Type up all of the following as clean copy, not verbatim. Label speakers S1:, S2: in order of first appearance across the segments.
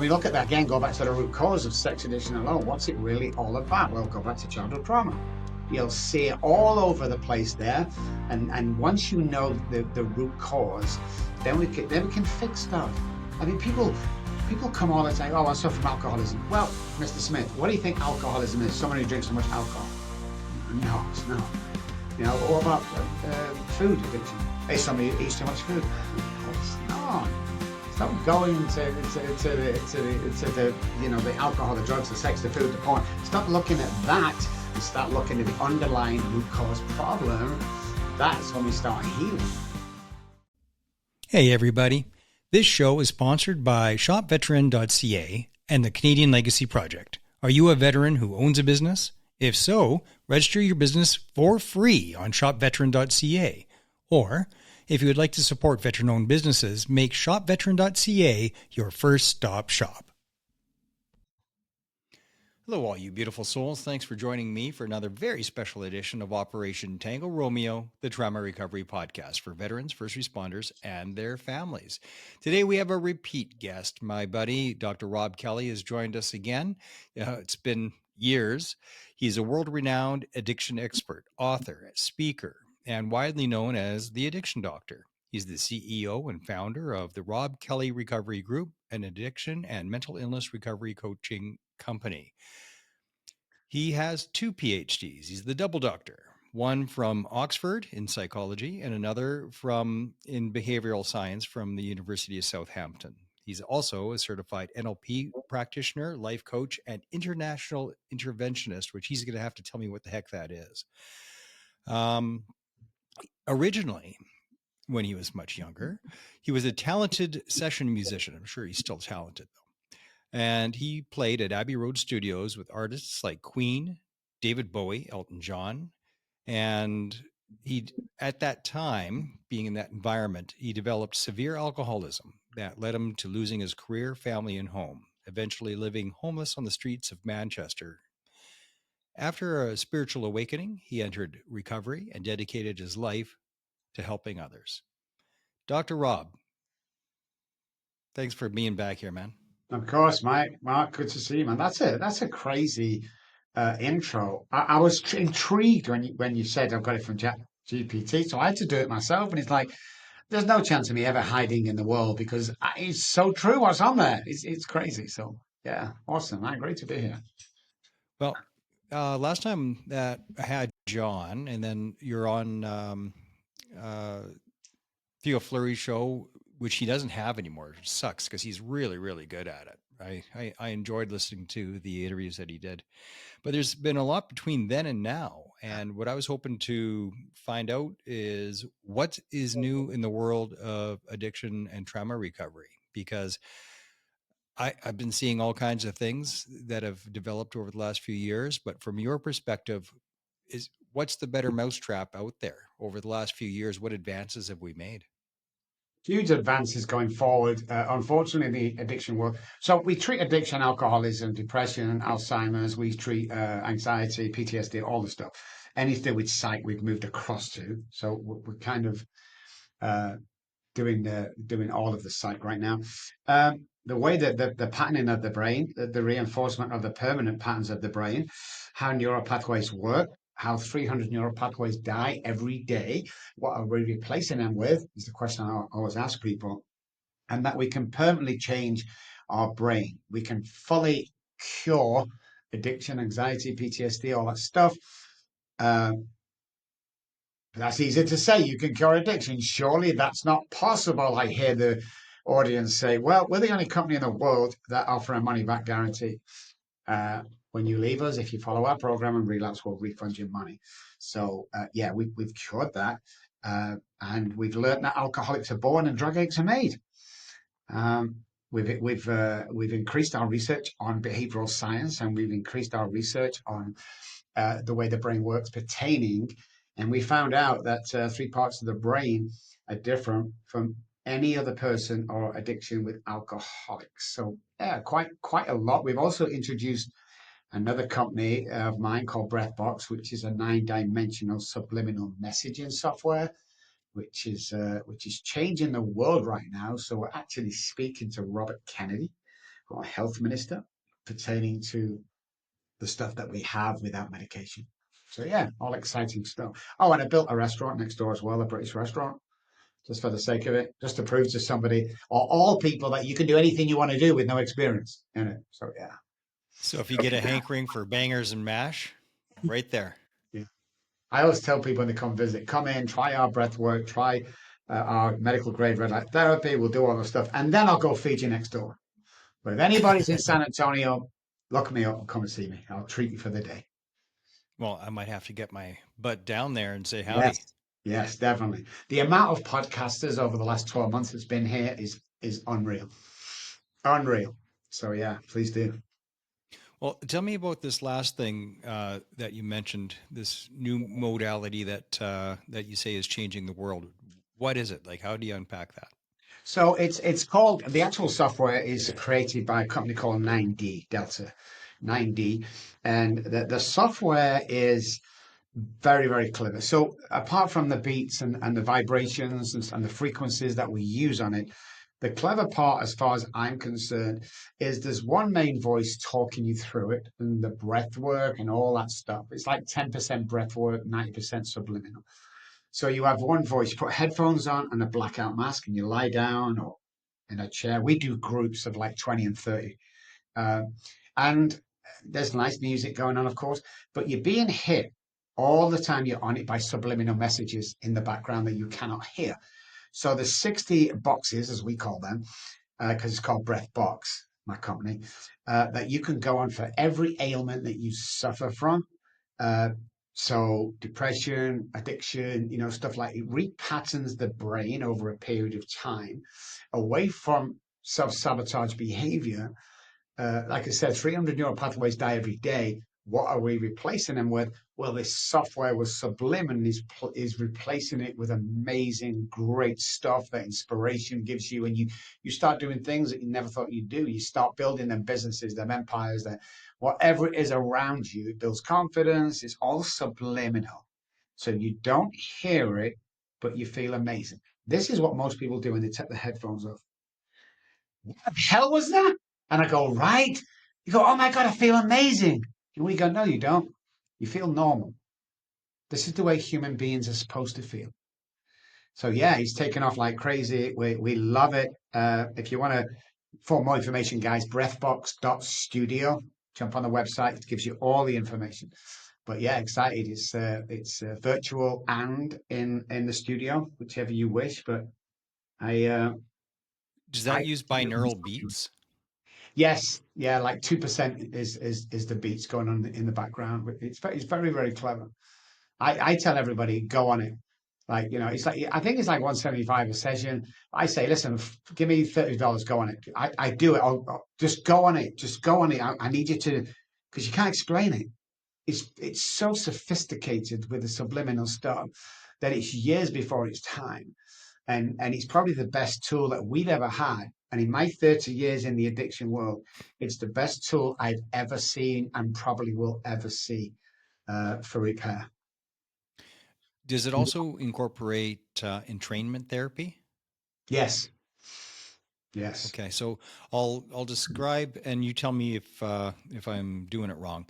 S1: we look at that again, go back to the root cause of sex addiction alone, what's it really all about? Well, go back to childhood trauma. You'll see it all over the place there. And once you know the root cause, then we can fix stuff. I mean, people come all the time, oh, I suffer from alcoholism. Well, Mr. Smith, what do you think alcoholism is? Someone who drinks so much alcohol? No, it's not. You know, what about food addiction? Hey, somebody who eats too much food? No, it's not. Stop going to the the alcohol, the drugs, the sex, the food, the porn. Stop looking at that and start looking at the underlying root cause problem. That's when we start healing.
S2: Hey everybody, this show is sponsored by shopveteran.ca and the Canadian Legacy Project. Are you a veteran who owns a business? If so, register your business for free on shopveteran.ca. Or, if you would like to support veteran-owned businesses, make shopveteran.ca your first stop shop. Hello, all you beautiful souls. Thanks for joining me for another very special edition of Operation Tango Romeo, the Trauma Recovery Podcast for veterans, first responders, and their families. Today, we have a repeat guest. My buddy, Dr. Robb Kelly, has joined us again. It's been years. He's a world-renowned addiction expert, author, speaker, and widely known as the Addiction Doctor. He's the CEO and founder of the Robb Kelly Recovery Group, an addiction and mental illness recovery coaching company. He has 2 PhDs. He's the double doctor, one from Oxford in psychology and another in behavioral science from the University of Southampton. He's also a certified NLP practitioner, life coach, and international interventionist, which he's going to have to tell me what the heck that is. Originally, when he was much younger, he was a talented session musician. I'm sure he's still talented, though. And he played at Abbey Road Studios with artists like Queen, David Bowie, Elton John. And at that time, being in that environment, he developed severe alcoholism that led him to losing his career, family, and home, eventually living homeless on the streets of Manchester. After a spiritual awakening, he entered recovery and dedicated his life to helping others. Dr. Robb, thanks for being back here, man.
S1: Of course, Mike. Mark, good to see you, man. That's a crazy intro. I was intrigued when you said I've got it from GPT, so I had to do it myself. And it's like, there's no chance of me ever hiding in the world because it's so true what's on there. It's crazy. So yeah, awesome. Great to be here.
S2: Well, last time that I had John, and then you're on Theo Fleury's show, which he doesn't have anymore. It sucks because he's really, really good at it. I enjoyed listening to the interviews that he did. But there's been a lot between then and now. And what I was hoping to find out is what is new in the world of addiction and trauma recovery, because I've been seeing all kinds of things that have developed over the last few years. But from your perspective, what's the better mousetrap out there over the last few years? What advances have we made?
S1: Huge advances going forward. Unfortunately, in the addiction world. So we treat addiction, alcoholism, depression, Alzheimer's. We treat anxiety, PTSD, all the stuff. Anything with psych, we've moved across to. So we're kind of doing all of the psych right now. The way that the patterning of the brain, the reinforcement of the permanent patterns of the brain, how neural pathways work, how 300 neural pathways die every day. What are we replacing them with is the question I always ask people. And that we can permanently change our brain. We can fully cure addiction, anxiety, PTSD, all that stuff. That's easy to say. You can cure addiction. Surely that's not possible. I hear the audience say, well, we're the only company in the world that offer a money-back guarantee. When you leave us, if you follow our program and relapse, we'll refund your money. So yeah, we've cured that, and we've learned that alcoholics are born and drug addicts are made. We've increased our research on behavioral science, and we've increased our research on the way the brain works pertaining, and we found out that 3 parts of the brain are different from any other person or addiction with alcoholics. So yeah, quite a lot. We've also introduced another company of mine called BreathBox, which is a 9-dimensional subliminal messaging software, which is changing the world right now. So we're actually speaking to Robert Kennedy, got a health minister pertaining to the stuff that we have without medication. So yeah, all exciting stuff. Oh, and I built a restaurant next door as well, a British restaurant, just for the sake of it, just to prove to somebody or all people that you can do anything you want to do with no experience in it. So yeah.
S2: So if you get a hankering for bangers and mash, right there.
S1: Yeah. I always tell people when they come visit, come in, try our breath work, try our medical grade red light therapy. We'll do all the stuff, and then I'll go feed you next door. But if anybody's in San Antonio, look me up and come and see me. I'll treat you for the day.
S2: Well, I might have to get my butt down there and say howdy.
S1: Yes, yes, definitely. The amount of podcasters over the last 12 months that's been here is unreal. Unreal. So yeah, please do.
S2: Well, tell me about this last thing that you mentioned, this new modality that you say is changing the world. What is it? Like, how do you unpack that?
S1: So it's called the actual software is created by a company called 9D Delta 9D, and the software is very, very clever. So apart from the beats and the vibrations and the frequencies that we use on it, the clever part, as far as I'm concerned, is there's one main voice talking you through it and the breath work and all that stuff. It's like 10% breath work, 90% subliminal. So you have one voice, you put headphones on and a blackout mask, and you lie down or in a chair. We do groups of like 20 and 30. Um, and there's nice music going on, of course, but you're being hit all the time you're on it by subliminal messages in the background that you cannot hear. So there's 60 boxes, as we call them, because it's called Breath Box, my company, that you can go on for every ailment that you suffer from. Uh, so depression, addiction, stuff like it repatterns the brain over a period of time away from self-sabotage behavior. Like I said, 300 neural pathways die every day. What are we replacing them with? Well, this software was Sublimin is replacing it with amazing, great stuff that inspiration gives you, and you start doing things that you never thought you'd do. You start building them businesses, them empires, that whatever it is around you, it builds confidence. It's all subliminal, so you don't hear it, but you feel amazing. This is what most people do when they take the headphones off. What the hell was that? And I go, right. You go, oh my God, I feel amazing. And we go, no, you don't. You feel normal. This is the way human beings are supposed to feel. So yeah, he's taken off like crazy. We love it. If you want to, for more information, guys, breathbox.studio. Jump on the website. It gives you all the information. But yeah, excited. It's virtual and in the studio, whichever you wish. But I
S2: Does that
S1: I
S2: use binaural beats?
S1: Yes, yeah, like 2% is the beats going on in the background. It's very, very clever. I tell everybody go on it. Like, it's like I think it's like 175 a session. I say, listen, give me $30, go on it. I do it. I'll just go on it. Just go on it. I need you to, because you can't explain it. It's so sophisticated with the subliminal stuff that it's years before its time, and it's probably the best tool that we've ever had. And in my 30 years in the addiction world, it's the best tool I've ever seen and probably will ever see for repair.
S2: Does it also incorporate entrainment therapy?
S1: Yes, yes.
S2: Okay, so I'll describe, and you tell me if I'm doing it wrong.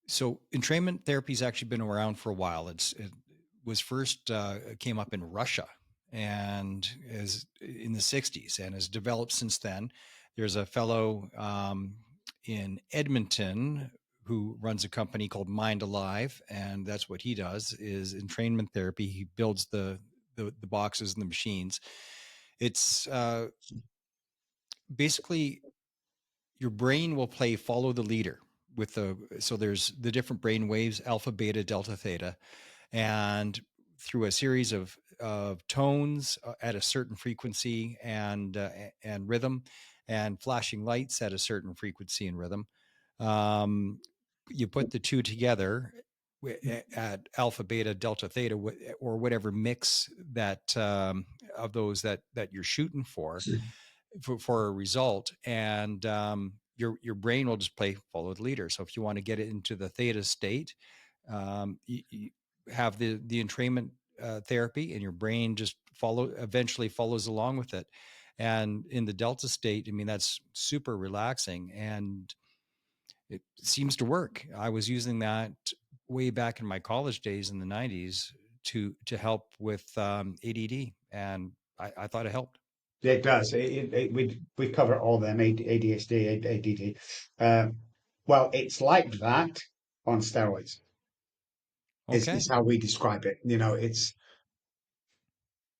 S2: So entrainment therapy's actually been around for a while. It was first came up in Russia and is in the 60s and has developed since then. There's a fellow in Edmonton who runs a company called Mind Alive, and that's what he does is entrainment therapy. He builds the boxes and the machines. It's basically your brain will play follow the leader with so there's the different brain waves, alpha, beta, delta, theta, and through a series of tones at a certain frequency and rhythm, and flashing lights at a certain frequency and rhythm, um, you put the two together at alpha, beta, delta, theta, or whatever mix that of those that you're shooting for a result, and your brain will just play follow the leader. So if you want to get it into the theta state, you have the entrainment therapy, and your brain just eventually follows along with it. And in the Delta state, I mean, that's super relaxing and it seems to work. I was using that way back in my college days in the 90s to help with ADD, and I thought it helped.
S1: It does. We cover all them ADHD, ADD. Well, it's like that on steroids.
S2: Okay.
S1: Is how we describe it. It's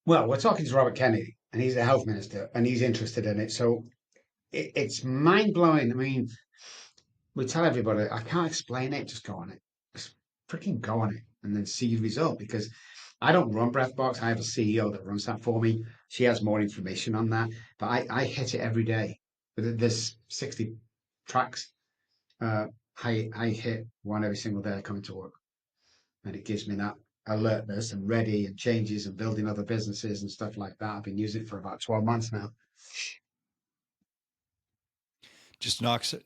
S1: well, we're talking to Robert Kennedy, and he's the health minister, and he's interested in it. So it's mind blowing. I mean, we tell everybody, I can't explain it, just go on it. Just freaking go on it and then see the result because I don't run BreathBox. I have a CEO that runs that for me. She has more information on that, but I hit it every day. There's 60 tracks. Uh, I hit one every single day coming to work, and it gives me that alertness and ready and changes and building other businesses and stuff like that. I've been using it for about 12 months now.
S2: Just knocks it,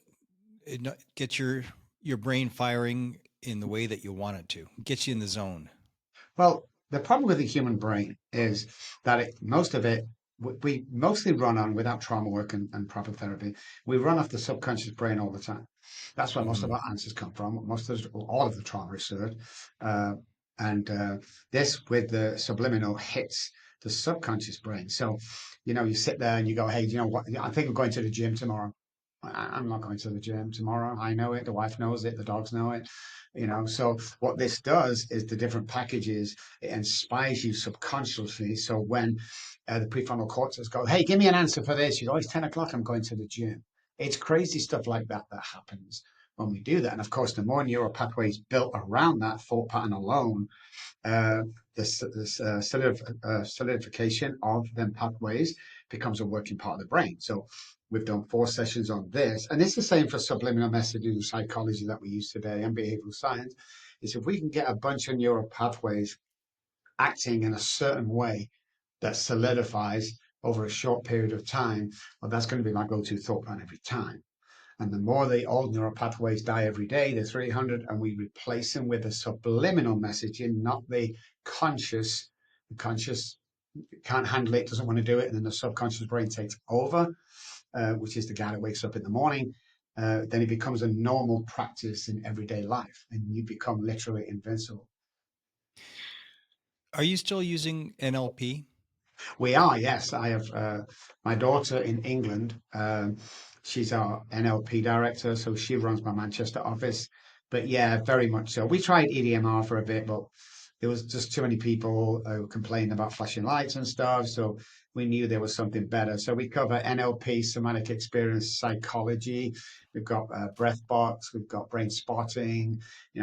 S2: gets your brain firing in the way that you want it to. Gets you in the zone.
S1: Well, the problem with the human brain is that most of it, we mostly run on without trauma work and proper therapy. We run off the subconscious brain all the time. That's where most of
S2: Hmm.
S1: our answers come from. All of the trauma is stored. Uh, and this with the subliminal hits the subconscious brain. So, you sit there and you go, hey, do you know what? I think I'm going to the gym tomorrow. I'm not going to the gym tomorrow. I know it. The wife knows it. The dogs know it. So what this does is the different packages, it inspires you subconsciously. So when the prefrontal cortex go, hey, give me an answer for this. You go, it's 10 o'clock. I'm going to the gym. It's crazy stuff like that that happens when we do that. And of course, the more neural pathways built around that thought pattern alone, uh, solidification of them pathways becomes a working part of the brain. So we've done 4 sessions on this, and it's the same for subliminal messaging psychology that we use today and behavioral science. Is if we can get a bunch of neural pathways acting in a certain way that solidifies over a short period of time, well, that's going to be my go-to thought pattern every time. And the more the old neural pathways die every day, the 300, and we replace them with a subliminal messaging, not the conscious. The conscious can't handle it, doesn't want to do it, and then the subconscious brain takes over, which is the guy that wakes up in the morning. Then it becomes a normal practice in everyday life, and you become literally invincible.
S2: Are you still using NLP?
S1: We are, yes. I have my daughter in England. She's our NLP director, so she runs my Manchester office. But yeah, very much so. We tried EDMR for a bit, but there was just too many people who complained about flashing lights and stuff. So we knew there was something better. So we cover NLP, somatic experience psychology. We've got breath box. We've got brain spotting.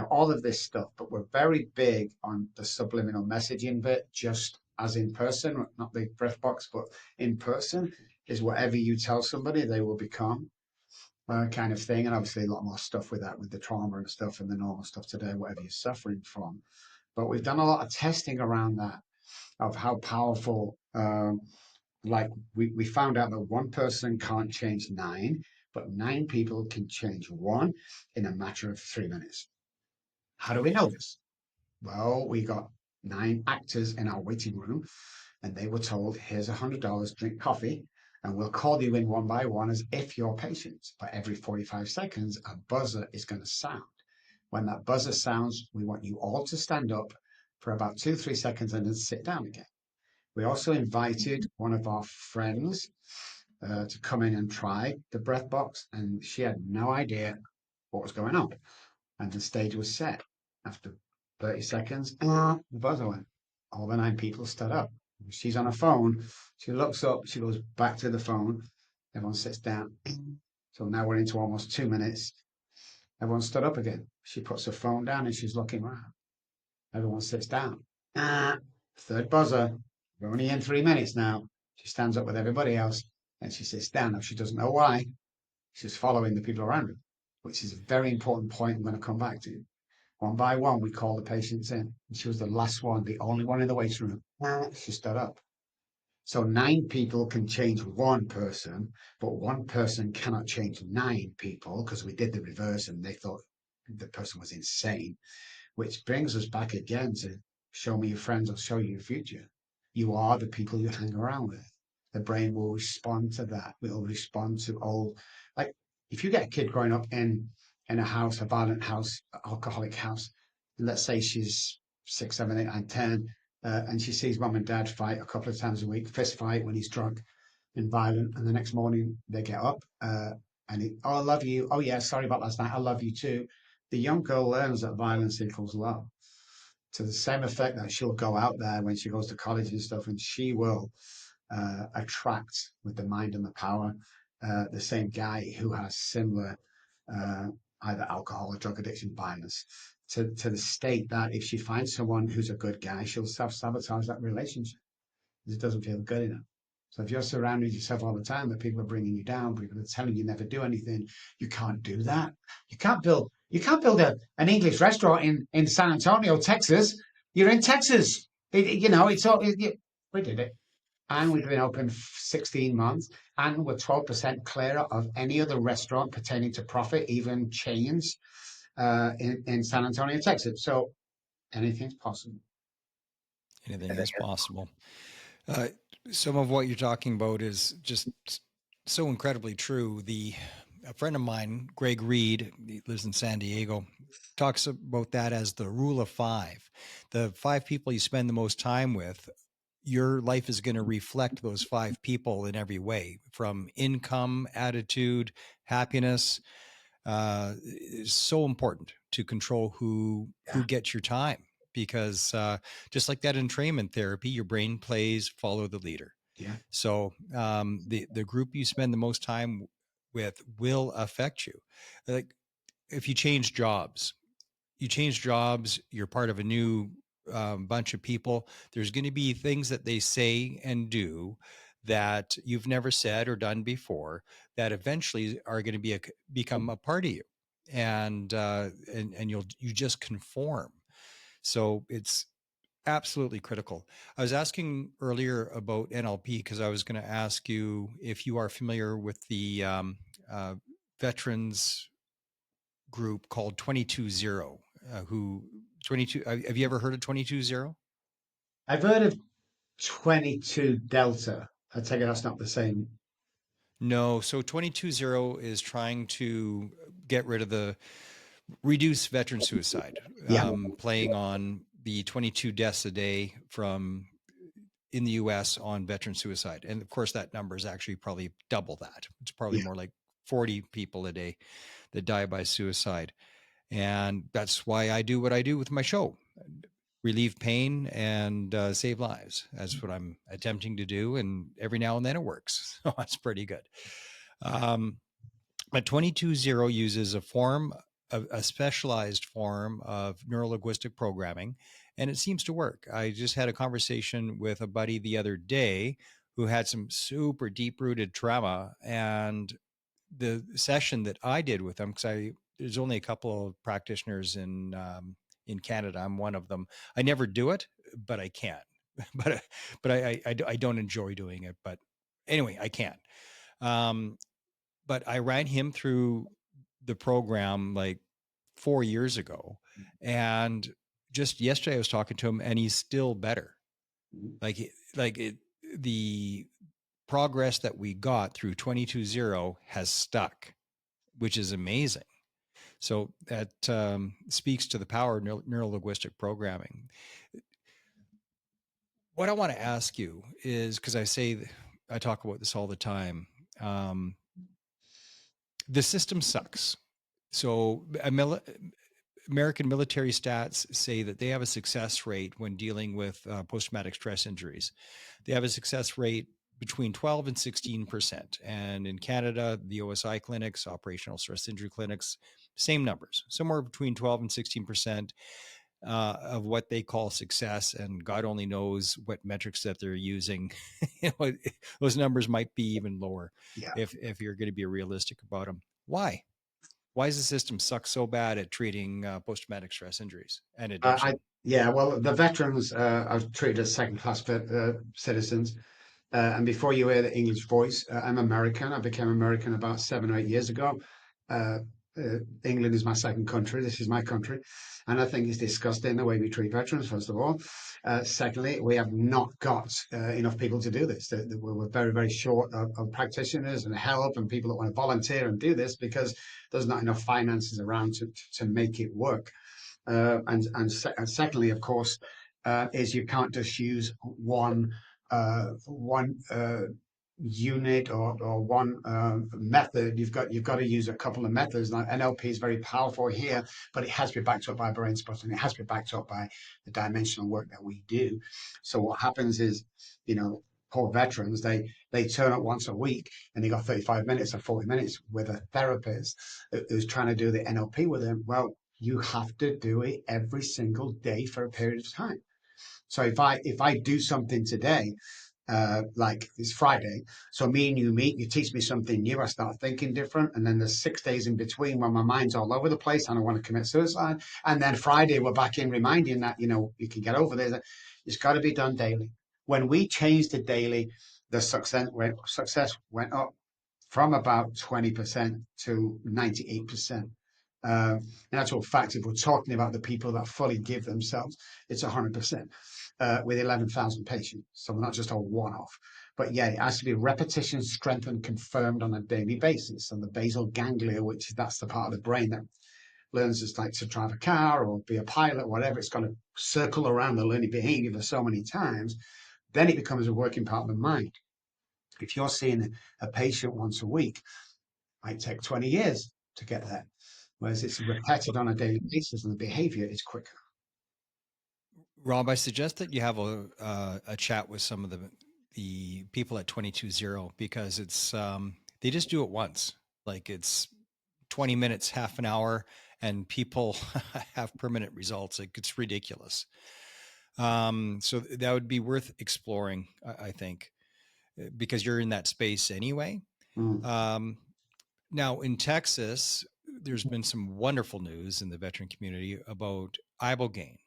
S1: All of this stuff. But we're very big on the subliminal messaging bit, just as in person, not the breath box, but in person is whatever you tell somebody, they will become kind of thing. And obviously, a lot more stuff with that, with the trauma and stuff and the normal stuff today, whatever you're suffering from. But we've done a lot of testing around that of how powerful, like we found out that one person can't change nine, but 9 people can change one in a matter of 3 minutes. How do we know this? Well, we got 9 actors in our waiting room, and they were told, here's $100, drink coffee, and we'll call you in one by one as if you're patients. But every 45 seconds, a buzzer is going to sound. When that buzzer sounds, we want you all to stand up for about 2, 3 seconds and then sit down again. We also invited one of our friends to come in and try the breath box, and she had no idea what was going on. And the stage was set. After 30 seconds, the buzzer went. All the 9 people stood up. She's on a phone. She looks up. She goes back to the phone. Everyone sits down. So now we're into almost 2 minutes. Everyone stood up again. She puts her phone down and she's looking around. Everyone sits down. Third buzzer. We're only in 3 minutes now. She stands up with everybody else and she sits down. Now she doesn't know why. She's following the people around her, which is a very important point I'm going to come back to. One by one, we called the patients in. And she was the last one, the only one in the waiting room. She stood up. So 9 people can change one person, but one person cannot change 9 people because we did the reverse and they thought the person was insane, which brings us back again to show me your friends, I'll show you your future. You are the people you hang around with. the brain will respond to that. Will respond to old, like if you get a kid growing up in a house, a violent house, alcoholic house, let's say she's 6, 7, 8, 9, 10, and she sees mum and dad fight a couple of times a week, fist fight when he's drunk and violent, and the next morning they get up and oh, I love you. Oh yeah, sorry about last night. I love you too. The young girl learns that violence equals love to the same effect that she'll go out there when she goes to college and stuff, and she will attract with the mind and the power the same guy who has similar uh, either alcohol or drug addiction violence to the state that if she finds someone who's a good guy, she'll self-sabotage that relationship because it doesn't feel good enough. So if you're surrounding yourself all the time that people are bringing you down, people are telling you never do anything, you can't do that. You can't build an English restaurant in San Antonio, Texas. You're in Texas. It's all we did it. And we've been open 16 months and we're 12% clearer of any other restaurant pertaining to profit, even chains in San Antonio, Texas. So anything's possible.
S2: Anything is possible. Uh, some of what you're talking about is just so incredibly true. A friend of mine, Greg Reed, he lives in San Diego, talks about that as the rule of five. The five people you spend the most time with, your life is going to reflect those five people in every way, from income, attitude, happiness. It's so important to control who gets your time, because just like that entrainment therapy, your brain plays follow the leader.
S1: Yeah.
S2: So the group you spend the most time with will affect you. Like if you change jobs, you're part of a new bunch of people. There's going to be things that they say and do that you've never said or done before that eventually are going to become a part of you, and you just conform. So it's absolutely critical. I was asking earlier about NLP because I was going to ask you if you are familiar with the veterans group called 220, who 22 have you ever heard of 220?
S1: I've heard of 22 Delta. I take it that's not the same.
S2: No. So 220 is trying to get rid of the reduce veteran suicide,
S1: Yeah.
S2: playing on the 22 deaths a day from in the US on veteran suicide. And of course, that number is actually probably double that. It's probably
S1: Yeah.
S2: more like 40 people a day that die by suicide. And that's why I do what I do with my show: relieve pain and save lives. That's what I'm attempting to do. And every now and then it works. So that's pretty good. Um, but 220 uses a specialized form of neurolinguistic programming, and it seems to work. I just had a conversation with a buddy the other day who had some super deep rooted trauma, and the session that I did with them, because there's only a couple of practitioners in Canada. I'm one of them. I never do it, but I can. but I don't enjoy doing it. But anyway, I can. Um, but I ran him through the program like 4 years ago, and just yesterday I was talking to him, and he's still better. Like the progress that we got through 220 has stuck, which is amazing. So that speaks to the power of neurolinguistic programming. What I want to ask you is, because I talk about this all the time. The system sucks. So American military stats say that they have a success rate when dealing with post-traumatic stress injuries. They have a success rate between 12 and 16%. And in Canada, the OSI clinics, operational stress injury clinics, same numbers, somewhere between 12 and 16% of what they call success. And God only knows what metrics that they're using. Those numbers might be even lower
S1: Yeah.
S2: if you're going to be realistic about them. Why? Why does the system suck so bad at treating post-traumatic stress injuries and
S1: I
S2: addiction?
S1: Yeah. Well, the veterans are treated as second-class citizens. And before you hear the English voice, I'm American. I became American about 7 or 8 years ago. Uh, England is my second country. This is my country. And I think it's disgusting the way we treat veterans, first of all. Secondly, we have not got enough people to do this. We're very, very short of practitioners and help and people that want to volunteer and do this because there's not enough finances around to make it work. And secondly, of course, is you can't just use one unit or one method. You've got to use a couple of methods. Now, NLP is very powerful here, but it has to be backed up by brain spot and it has to be backed up by the dimensional work that we do. So what happens is, poor veterans, they turn up once a week and they got 35 minutes or 40 minutes with a therapist who's trying to do the NLP with them. Well, you have to do it every single day for a period of time. So if I do something today, like it's Friday, so me and you meet, you teach me something new, I start thinking different, and then there's 6 days in between when my mind's all over the place and I want to commit suicide, and then Friday we're back in reminding that you can get over this. It's got to be done daily. When we changed the daily, the success went up from about 20% to 98%. In actual fact, if we're talking about the people that fully give themselves, it's 100% with 11,000 patients. So we're not just a one off. But yeah, it has to be repetition, strengthened, confirmed on a daily basis. And the basal ganglia, which that's the part of the brain that learns just like to drive a car or be a pilot, whatever, it's going to circle around the learning behavior for so many times. Then it becomes a working part of the mind. If you're seeing a patient once a week, it might take 20 years to get there. Whereas it's repeated on a daily basis and the behavior is quicker.
S2: Rob, I suggest that you have a chat with some of the people at 22 because it's they just do it once. Like it's 20 minutes, half an hour, and people have permanent results. Like it's ridiculous. So that would be worth exploring, I think, because you're in that space anyway.
S1: Mm.
S2: Um, Now in Texas, there's been some wonderful news in the veteran community about ibogaine.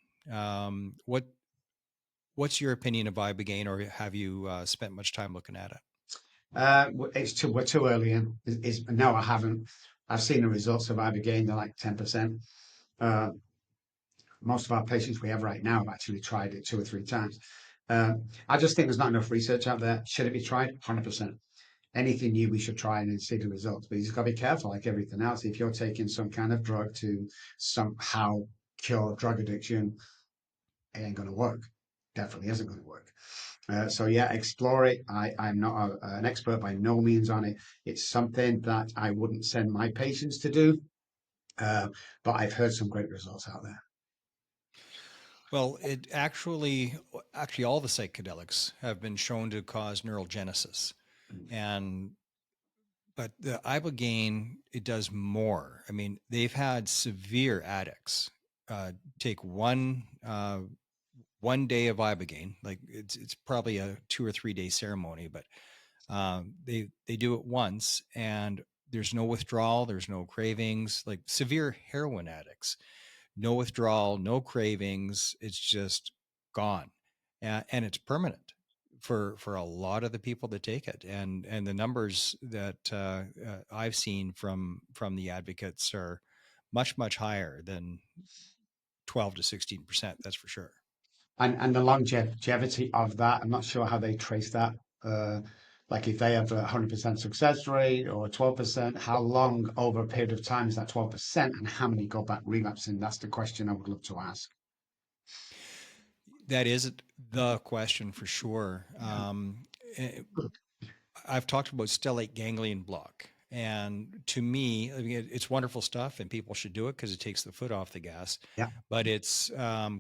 S2: What's your opinion of ibogaine, or have you spent much time looking at it?
S1: We're too early in. No, I haven't. I've seen the results of Ibogaine. They're like 10%. Uh, Most of our patients we have right now have actually tried it 2 or 3 times. I just think there's not enough research out there. Should it be tried? 100%. Anything new, we should try and then see the results. But you just got to be careful, like everything else. If you're taking some kind of drug to somehow cure drug addiction, it ain't going to work. Definitely isn't going to work. So yeah, explore it. I'm not an expert by no means on it. It's something that I wouldn't send my patients to do, uh, but I've heard some great results out there.
S2: Well, it actually all the psychedelics have been shown to cause neurogenesis, and but the ibogaine it does more. I mean, they've had severe addicts take one day of ibogaine. Like it's probably a 2 or 3 day ceremony, but they do it once, and there's no withdrawal, there's no cravings. Like severe heroin addicts, no withdrawal, no cravings. It's just gone, and it's permanent for a lot of the people that take it. And the numbers that I've seen from the advocates are much higher than 12 to 16%. That's for sure.
S1: And the longevity of that, I'm not sure how they trace that. Uh, like if they have a 100% success rate or 12%, how long over a period of time is that 12%, and how many go back relapsing? That's the question I would love to ask.
S2: That is the question for sure.
S1: Yeah.
S2: Eh, I've talked about stellate ganglion block. And to me, I mean, it's wonderful stuff, and people should do it because it takes the foot off the gas.
S1: Yeah.
S2: But it's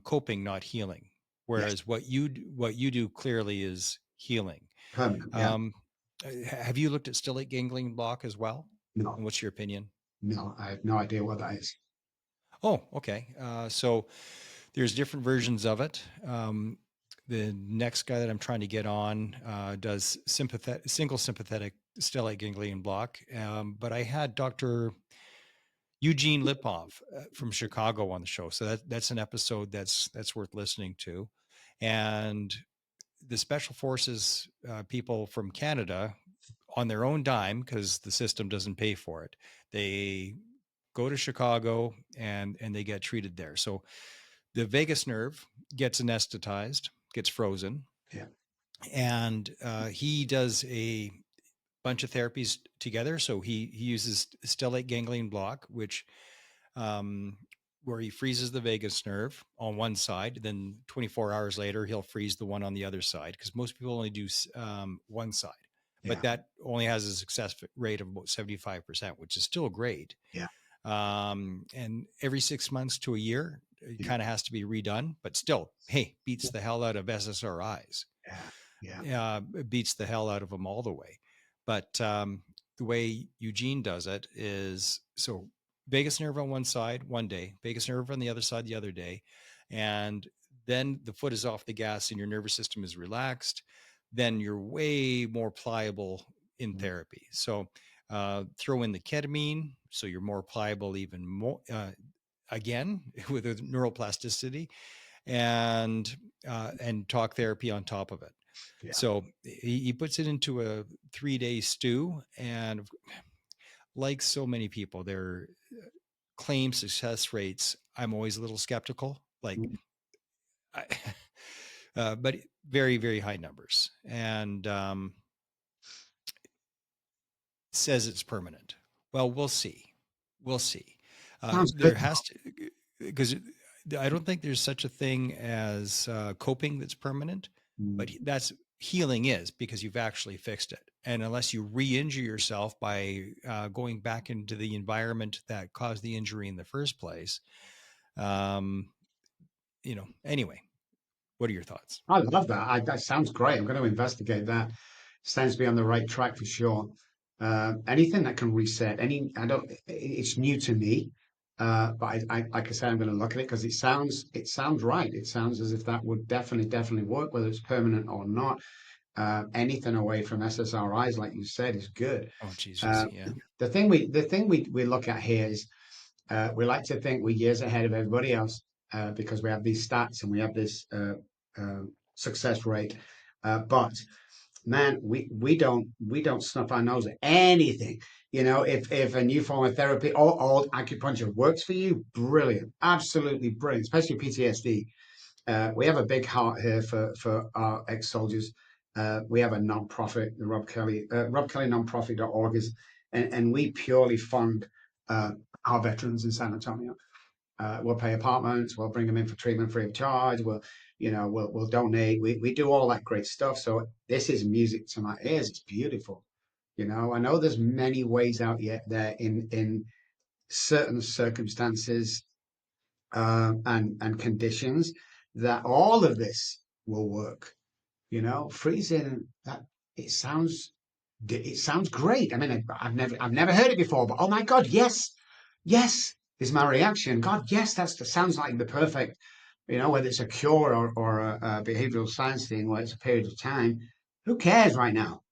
S2: coping, not healing.
S1: Yes.
S2: Whereas what you do clearly is healing.
S1: Permanent. Yeah.
S2: Um, have you looked at stellate ganglion block as well?
S1: No.
S2: And what's your opinion?
S1: No. I have no idea what that is.
S2: Oh, okay. So there's different versions of it. The next guy that I'm trying to get on does single sympathetic stellate ganglion block. But I had Dr. Eugene Lipov from Chicago on the show, so that's an episode that's worth listening to. And the special forces people from Canada, on their own dime, because the system doesn't pay for it, they go to Chicago, and they get treated there. So the vagus nerve gets anesthetized, gets frozen,
S1: Yeah.
S2: and he does a bunch of therapies together. So he uses stellate ganglion block, which um, where he freezes the vagus nerve on one side. Then 24 hours later, he'll freeze the one on the other side, because most people only do one side. But
S1: Yeah.
S2: that only has a success rate of about 75%, which is still great.
S1: Yeah.
S2: And every 6 months to a year, it
S1: Yeah.
S2: kind of has to be redone. But still, hey, beats the hell out of SSRIs.
S1: Yeah. Yeah.
S2: It beats the hell out of them all the way. But the way Eugene does it is, so vagus nerve on one side one day, vagus nerve on the other side the other day, and then the foot is off the gas and your nervous system is relaxed. Then you're way more pliable in
S1: Mm.
S2: therapy. So throw in the ketamine, so you're more pliable even more. Again, with the neuroplasticity, and talk therapy on top of it.
S1: Yeah.
S2: So he puts it into a 3-day stew, and like so many people, their claim success rates, I'm always a little skeptical. Like,
S1: Mm.
S2: I, but very, very high numbers, and says it's permanent. Well, we'll see. We'll see.
S1: Sounds
S2: There
S1: good.
S2: has to, because I don't think there's such a thing as coping that's permanent, but
S1: Mm.
S2: that's healing is, because you've actually fixed it. And unless you re-injure yourself by going back into the environment that caused the injury in the first place, um, anyway, what are your thoughts?
S1: I love that. That sounds great. I'm going to investigate that. Sounds to be on the right track for sure. Anything that can reset. I don't. It's new to me, but like I say, I'm going to look at it because it sounds right. It sounds as if that would definitely work, whether it's permanent or not. Anything away from SSRIs, like you said, is good.
S2: Oh, geez,
S1: Uh,
S2: Jesse, yeah.
S1: the thing we look at here is we like to think we're years ahead of everybody else because we have these stats and we have this success rate. But man, we don't snuff our nose at anything. If a new form of therapy or acupuncture works for you, brilliant, absolutely brilliant, especially PTSD. We have a big heart here for our ex-soldiers. We have a non-profit, the Robb Kelly nonprofit.org is, and we purely fund our veterans in San Antonio. We'll pay apartments. We'll bring them in for treatment free of charge. We'll donate. We do all that great stuff. So this is music to my ears. It's beautiful. I know there's many ways out yet there in certain circumstances and conditions that all of this will work. Freezing that it sounds it sounds great. I mean, I've never heard it before, but oh my God, yes, yes is my reaction. God, yes, that sounds like the perfect. Whether it's a cure or a behavioral science thing, where it's a period of time. Who cares right now?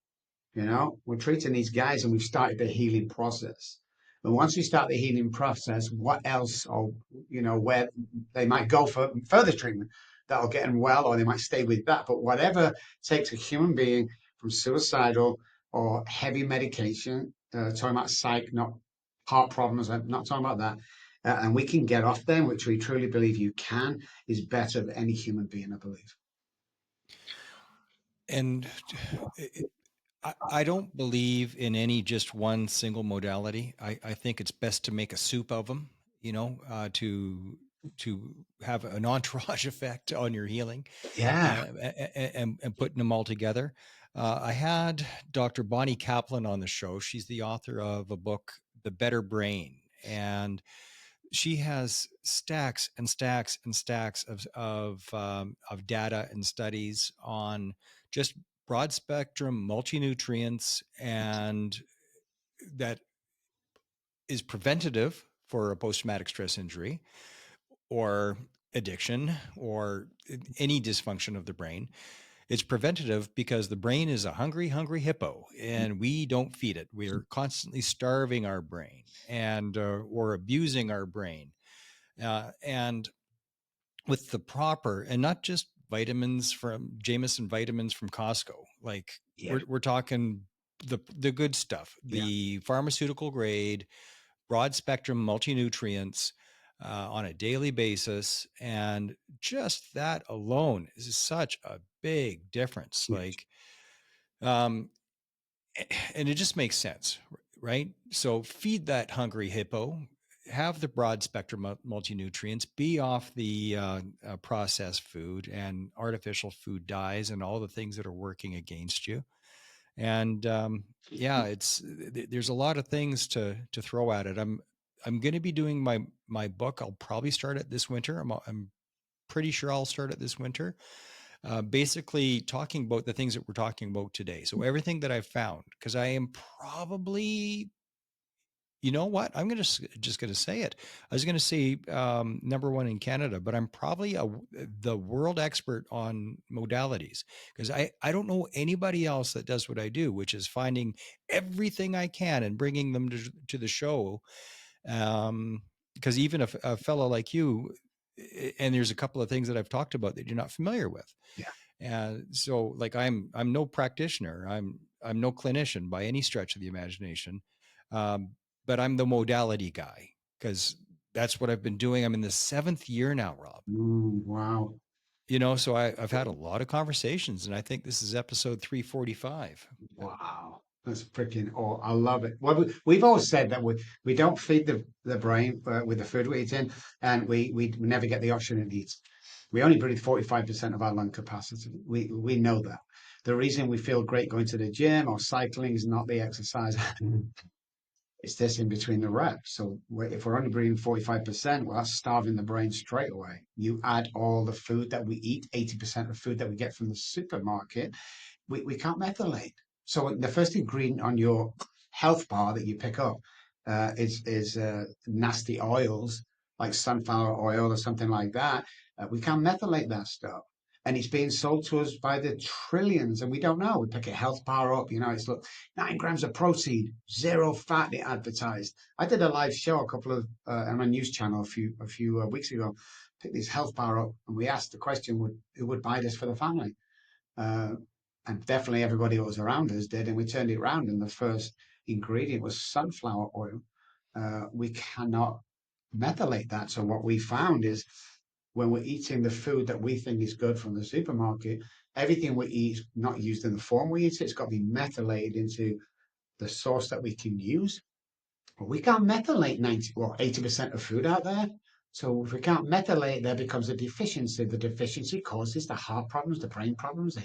S1: We're treating these guys and we've started the healing process. And once we start the healing process, what else, or, where they might go for further treatment that'll get them well, or they might stay with that. But whatever takes a human being from suicidal or heavy medication, talking about psych, not heart problems, I'm not talking about that. And we can get off them, which we truly believe you can, is better than any human being, I believe.
S2: And I don't believe in any just one single modality. I think it's best to make a soup of them, to have an entourage effect on your healing,
S1: Yeah.
S2: and putting them all together. I had Dr. Bonnie Kaplan on the show. She's the author of a book, The Better Brain, and she has stacks and stacks and stacks of data and studies on just broad spectrum multi-nutrients, and that is preventative for a post-traumatic stress injury or addiction or any dysfunction of the brain. It's preventative because the brain is a hungry, hungry hippo, and we don't feed it. We're constantly starving our brain, and or abusing our brain, and with the proper, and not just vitamins from Jameson vitamins from Costco. Like,
S1: Yeah.
S2: we're talking the good stuff,
S1: Yeah.
S2: the pharmaceutical grade broad spectrum multi-nutrients on a daily basis. And just that alone is such a big difference.
S1: Huge.
S2: Um, and it just makes sense, right? So feed that hungry hippo, have the broad spectrum multi nutrients, be off the processed food and artificial food dyes and all the things that are working against you. And yeah, there's a lot of things to throw at it. I'm going to be doing my book. I'll probably start it this winter. I'm pretty sure I'll start it this winter. Basically talking about the things that we're talking about today. So everything that I've found, because I am probably, you know what? I'm going to just going to say it. I was going to say number one in Canada, but I'm probably the world expert on modalities because I don't know anybody else that does what I do, which is finding everything I can and bringing them to the show. Because even a fellow like you, and there's a couple of things that I've talked about that you're not familiar with.
S1: Yeah.
S2: And so like I'm no practitioner. I'm no clinician by any stretch of the imagination. Um, but I'm the modality guy because that's what I've been doing. I'm in the 7th year now, Rob.
S1: Wow.
S2: So I've had a lot of conversations, and I think this is episode 345.
S1: Wow. That's freaking, oh, I love it. Well, we've always said that we don't feed the brain with the food we're eating, and we never get the oxygen it needs. We only breathe 45% of our lung capacity. We know that. The reason we feel great going to the gym or cycling is not the exercise. It's this in between the reps. So if we're only breathing 45%, well, that's starving the brain straight away. You add all the food that we eat, 80% of food that we get from the supermarket, we can't methylate. So the first ingredient on your health bar that you pick up is nasty oils like sunflower oil or something like that. We can't methylate that stuff. And it's being sold to us by the trillions, and we don't know. We pick a health bar up, it's look 9 grams of protein, zero fat. They advertised. I did a live show a couple of on a news channel a few weeks ago. Picked this health bar up, and we asked the question: who would buy this for the family? Uh, and definitely everybody who was around us did. And we turned it around, and the first ingredient was sunflower oil. We cannot methylate that. So what we found is when we're eating the food that we think is good from the supermarket, everything we eat is not used in the form we eat it. It's got to be methylated into the source that we can use. But we can't methylate 80% of food out there. So if we can't methylate, there becomes a deficiency. The deficiency causes the heart problems, the brain problems,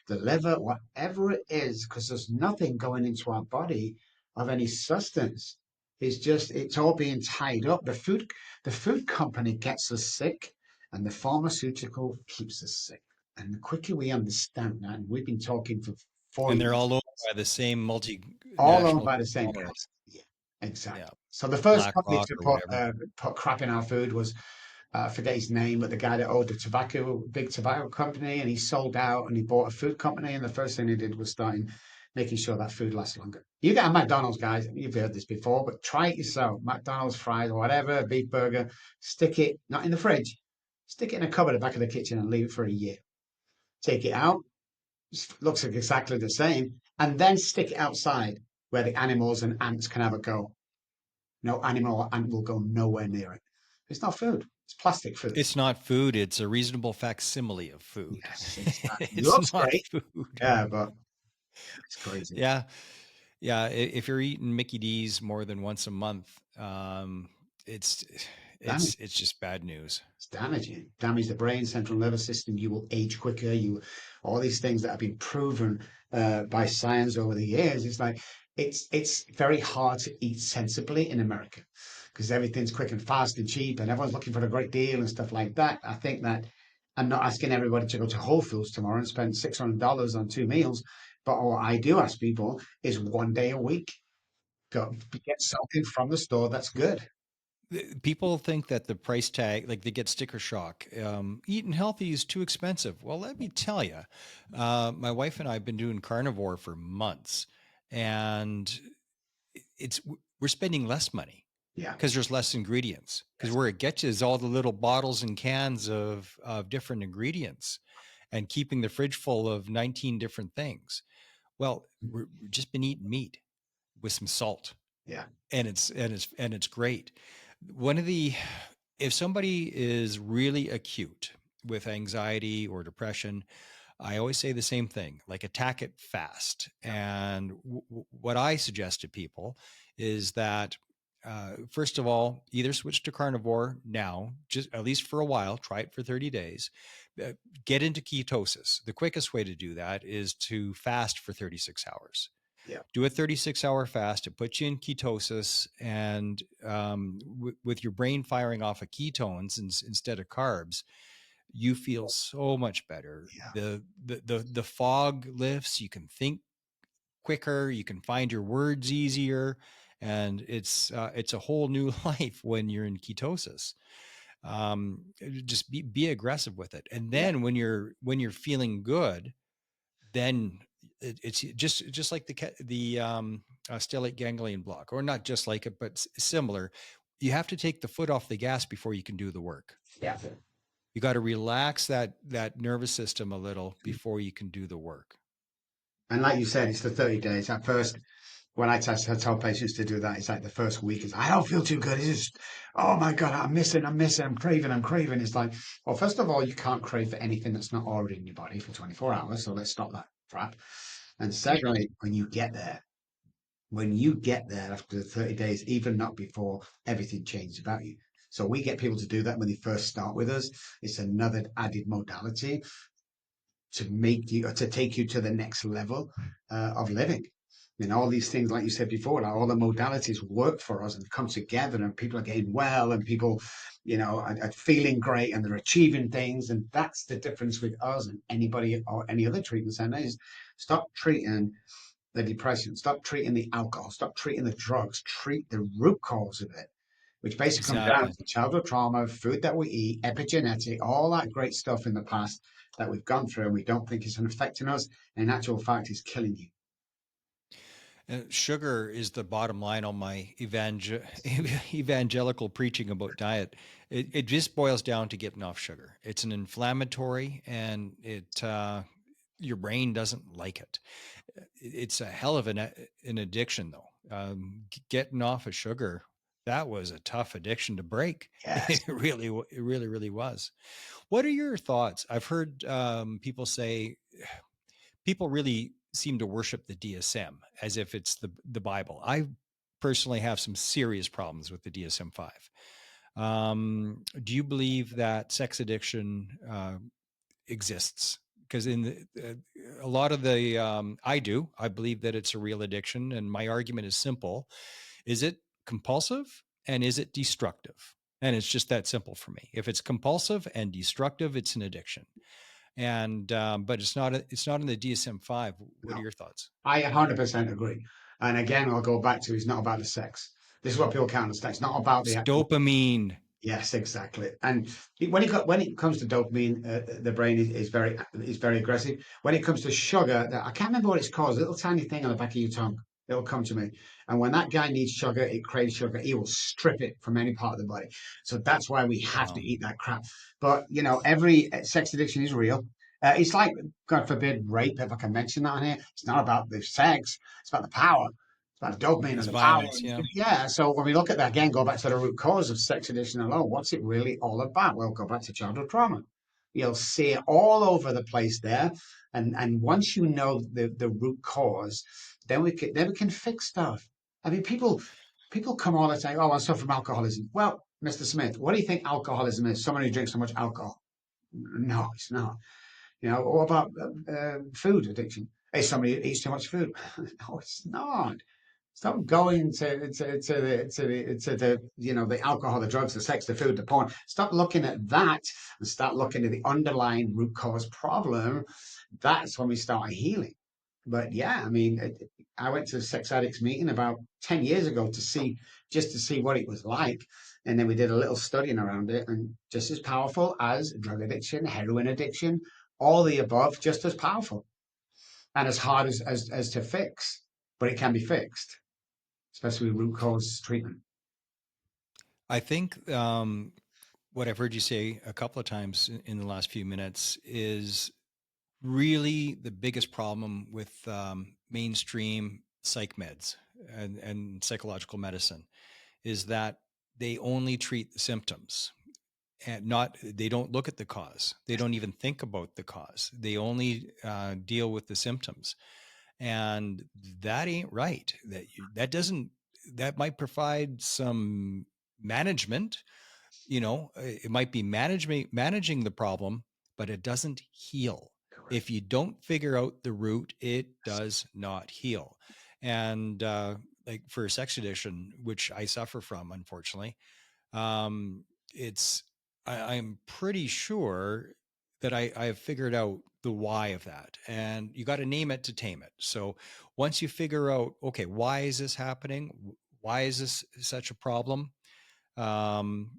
S1: the liver, whatever it is, because there's nothing going into our body of any substance. It's all being tied up. The food company gets us sick, and the pharmaceutical keeps us sick. And the quicker we understand that, and we've been talking for four
S2: And they're
S1: years,
S2: all owned by the same
S1: all owned
S2: multinational
S1: by the same
S2: conglomerate.
S1: guys. Yeah, exactly.
S2: Yeah,
S1: So the first company
S2: BlackRock
S1: to
S2: or
S1: put
S2: whatever.
S1: put crap in our food was I forget his name, but the guy that owned the big tobacco company, and he sold out and he bought a food company, and the first thing he did was making sure that food lasts longer. You get a McDonald's, guys, you've heard this before, but try it yourself. McDonald's fries or whatever, beef burger, stick it not in the fridge, stick it in a cupboard at the back of the kitchen and leave it for a year. Take it out, looks like exactly the same, and then stick it outside where the animals and ants can have a go. No animal or ant will go nowhere near it. It's not food. It's plastic food.
S2: It's not food. It's a reasonable facsimile of food.
S1: Yes, exactly. It
S2: It's
S1: looks
S2: not
S1: great.
S2: food.
S1: Yeah, but it's crazy.
S2: Yeah. Yeah. If you're eating Mickey D's more than once a month, it's
S1: Damage.
S2: it's just bad news.
S1: It's damaging. Damage the brain, central nervous system. You will age quicker. All these things that have been proven by science over the years. It's like it's very hard to eat sensibly in America because everything's quick and fast and cheap, and everyone's looking for a great deal and stuff like that. I think that I'm not asking everybody to go to Whole Foods tomorrow and spend $600 on 2 meals, but what I do ask people is one day a week go get something from the store that's good.
S2: People think that the price tag, like they get sticker shock. Eating healthy is too expensive. Well, let me tell you, my wife and I have been doing carnivore for months, and it's we're spending less money
S1: Yeah.
S2: because there's less ingredients. Because
S1: Yes.
S2: where it gets you is all the little bottles and cans of different ingredients, and keeping the fridge full of 19 different things. Well, we've just been eating meat with some salt.
S1: Yeah.
S2: And it's great. One of the If somebody is really acute with anxiety or depression, I always say the same thing, like attack it fast.
S1: Yeah.
S2: And what I suggest to people is that, first of all, either switch to carnivore now, just at least for a while, try it for 30 days, uh, get into ketosis. The quickest way to do that is to fast for 36 hours.
S1: Yeah.
S2: Do a 36-hour fast. It puts you in ketosis, and with your brain firing off of ketones instead of carbs, you feel so much better.
S1: Yeah.
S2: The fog lifts. You can think quicker. You can find your words easier, and it's a whole new life when you're in ketosis. Just be aggressive with it, and
S1: Yeah.
S2: then when you're feeling good, then it's just like the stellate ganglion block, or not just like it, but similar. You have to take the foot off the gas before you can do the work.
S1: Yeah.
S2: You got to relax that nervous system a little before you can do the work.
S1: And like you said, it's the 30 days. At first, when I tell patients to do that, it's like the first week is, I don't feel too good. It's just, oh my God, I'm missing, I'm craving. It's like, well, first of all, you can't crave for anything that's not already in your body for 24 hours. So let's stop that crap. And secondly, when you get there after the 30 days, even not before, everything changes about you. So we get people to do that when they first start with us. It's another added modality to make you or to take you to the next level of living. All these things, like you said before, like all the modalities work for us and come together, and people are getting well, and people, are feeling great, and they're achieving things. And that's the difference with us and anybody or any other treatment center is stop treating the depression, stop treating the alcohol, stop treating the drugs, treat the root cause of it, which basically comes down
S2: Exactly.
S1: to childhood trauma, food that we eat, epigenetic, all that great stuff in the past that we've gone through and we don't think it's affecting us. And in actual fact, it's killing you.
S2: Sugar is the bottom line on my evangelical preaching about diet. It just boils down to getting off sugar. It's an inflammatory, and your brain doesn't like it. It's a hell of an addiction, though. Getting off of sugar, that was a tough addiction to break.
S1: Yes.
S2: It really, really was. What are your thoughts? I've heard people say people really seem to worship the DSM as if it's the Bible. I personally have some serious problems with the DSM-5. Do you believe that sex addiction exists? Because a lot of I believe that it's a real addiction, and my argument is simple: is it compulsive, and is it destructive? And it's just that simple for me. If it's compulsive and destructive, it's an addiction. And but it's not in the DSM-5. What are
S1: No,
S2: your thoughts?
S1: I 100% agree. And again, I'll go back to it's not about the sex. This is what people can't understand. It's not about the
S2: It's
S1: actual.
S2: dopamine.
S1: Yes, exactly. And when it comes to dopamine, the brain is very aggressive. When it comes to sugar, I can't remember what it's called. A little tiny thing on the back of your tongue. It'll come to me. And when that guy needs sugar, it craves sugar. He will strip it from any part of the body. So that's why we have to
S2: Wow.
S1: eat that crap. But every sex addiction is real. It's like, God forbid, rape. If I can mention that on here, it's not about the sex. It's about the power. It's about the dopamine
S2: It's
S1: and the power.
S2: violence. Yeah.
S1: Yeah. So when we look at that again, go back to the root cause of sex addiction alone. What's it really all about? Well, go back to childhood trauma. You'll see it all over the place there. And once you know the root cause, then we can fix stuff. I mean, people come all and say, "Oh, I suffer from alcoholism." Well, Mr. Smith, what do you think alcoholism is? Someone who drinks so much alcohol? No, it's not. What about food addiction? Hey, somebody who eats too much food. No, it's not. Stop going to the alcohol, the drugs, the sex, the food, the porn. Stop looking at that and start looking at the underlying root cause problem. That's when we start healing. But yeah, I mean, I went to a sex addicts meeting about 10 years ago just to see what it was like. And then we did a little studying around it, and just as powerful as drug addiction, heroin addiction, all the above, just as powerful and as hard as to fix, but it can be fixed, especially with root cause treatment.
S2: I think what I've heard you say a couple of times in the last few minutes is really the biggest problem with mainstream psych meds. and psychological medicine is that they only treat the symptoms and not they don't look at the cause. They don't even think about the cause. They only deal with the symptoms, and that ain't right. That doesn't that might provide some management. It might be managing the problem, but it doesn't heal.
S1: Correct.
S2: If you don't figure out the root, it does not heal. And like for sex addiction, which I suffer from, unfortunately, um, it's I'm pretty sure that I have figured out the why of that, and you got to name it to tame it. So once you figure out, okay, why is this happening? Why is this such a problem? Um,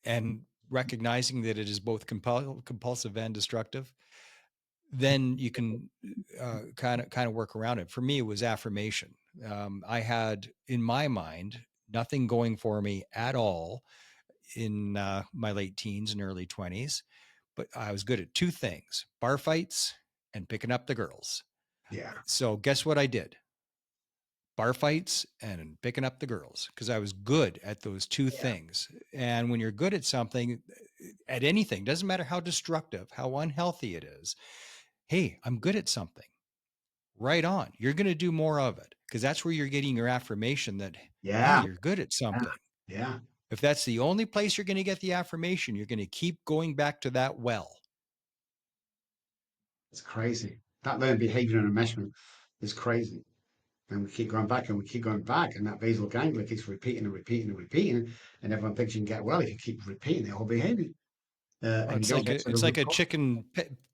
S2: and recognizing that it is both compulsive and destructive, then you can kind of work around it. For me, it was affirmation. I had in my mind nothing going for me at all in my late teens and early 20s, but I was good at two things: bar fights and picking up the girls.
S1: Yeah.
S2: So guess what I did? Bar fights and picking up the girls, because I was good at those two
S1: Yeah.
S2: things. And when you're good at something, at anything, doesn't matter how destructive, how unhealthy it is. Hey, I'm good at something. Right on. You're going to do more of it, because that's where you're getting your affirmation that, hey,
S1: Yeah.
S2: you're good at something.
S1: Yeah.
S2: If that's the only place you're going to get the affirmation, you're going to keep going back to that well.
S1: It's crazy. That learned behavior and enmeshment is crazy. And we keep going back and we keep going back, and that basal ganglia keeps repeating and repeating and repeating, and everyone thinks you can get well if you keep repeating the whole behavior,
S2: Well,
S1: and you
S2: it's
S1: don't
S2: like
S1: get to the
S2: it's like
S1: root
S2: a
S1: cause.
S2: chicken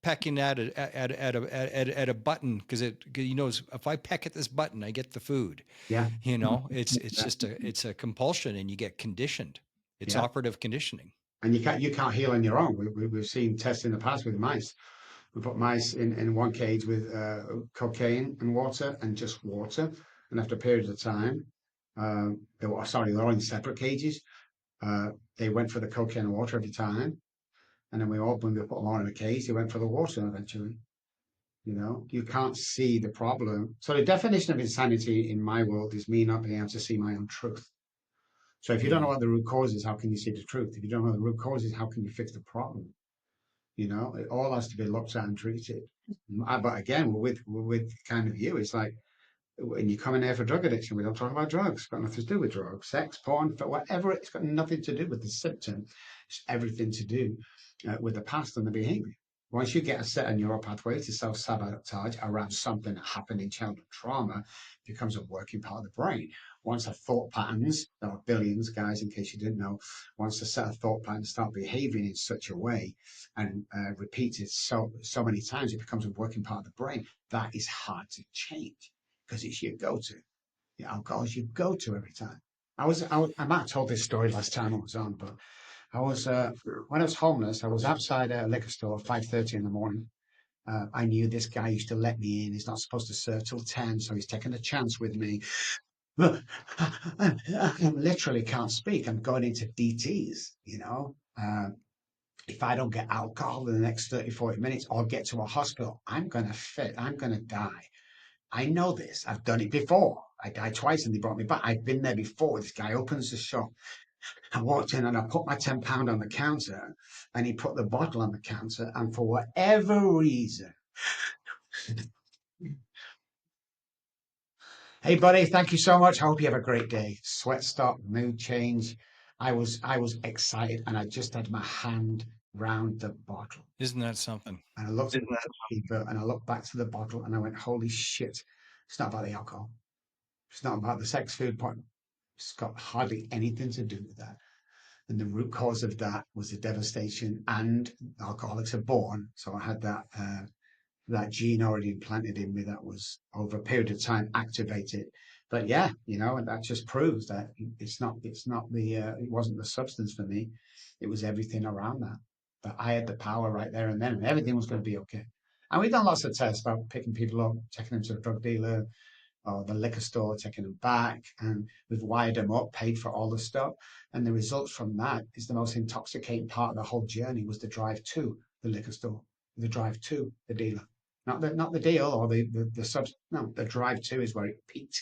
S2: pecking at a button, because he knows if I peck at this button, I get the food.
S1: Yeah,
S2: It's
S1: yeah,
S2: just a compulsion, and you get conditioned. It's
S1: yeah.
S2: operative conditioning.
S1: And you can't heal on your own. We've seen tests in the past with mice. We put mice in one cage with cocaine and water and just water, and after a period of time, they're all in separate cages. They went for the cocaine and water every time, and then when we put them all in a cage, they went for the water eventually. You can't see the problem. So the definition of insanity in my world is me not being able to see my own truth. So if you don't know
S2: Mm.
S1: what the root cause is, how can you see the truth? If you don't know what the root cause is, how can you fix the problem? It all has to be looked at and treated. But again, we're with kind of you. It's like when you come in here for drug addiction, we don't talk about drugs. It's got nothing to do with drugs, sex, porn, whatever. It's got nothing to do with the symptom. It's everything to do with the past and the behavior. Once you get a set of neural pathways to self-sabotage around something that happened in childhood trauma, it becomes a working part of the brain. Once the thought patterns, there are billions, guys, in case you didn't know, once the set of thought patterns start behaving in such a way and repeated so many times, it becomes a working part of the brain. That is hard to change because it's your go-to. Alcohol is your go-to every time. I might have told this story last time I was on, but I was when I was homeless, I was outside a liquor store at 5:30 in the morning. I knew this guy used to let me in. He's not supposed to serve till 10, so he's taking a chance with me. I literally can't speak. I'm going into DTs. If I don't get alcohol in the next 30, 40 minutes or get to a hospital, I'm going to fit. I'm going to die. I know this. I've done it before. I died twice and they brought me back. I've been there before. This guy opens the shop. I walked in and I put my £10 on the counter and he put the bottle on the counter. And for whatever reason, hey buddy, thank you so much. I hope you have a great day. Sweat stop, mood change. I was excited and I just had my hand round the bottle.
S2: Isn't that something?
S1: And I looked at the people and I looked back to the bottle and I went, holy shit. It's not about the alcohol. It's not about the sex food part. It's got hardly anything to do with that. And the root cause of that was the devastation, and alcoholics are born. So I had that gene already implanted in me that was over a period of time activated. But yeah, and that just proves that it wasn't the substance for me. It was everything around that. But I had the power right there and then, and everything was going to be okay. And we've done lots of tests about picking people up, taking them to a drug dealer, or the liquor store, taking them back, and we've wired them up, paid for all the stuff. And the results from that is the most intoxicating part of the whole journey was the drive to the liquor store, the drive to the dealer. Not the deal or the sub. No, the drive to is where it peaked.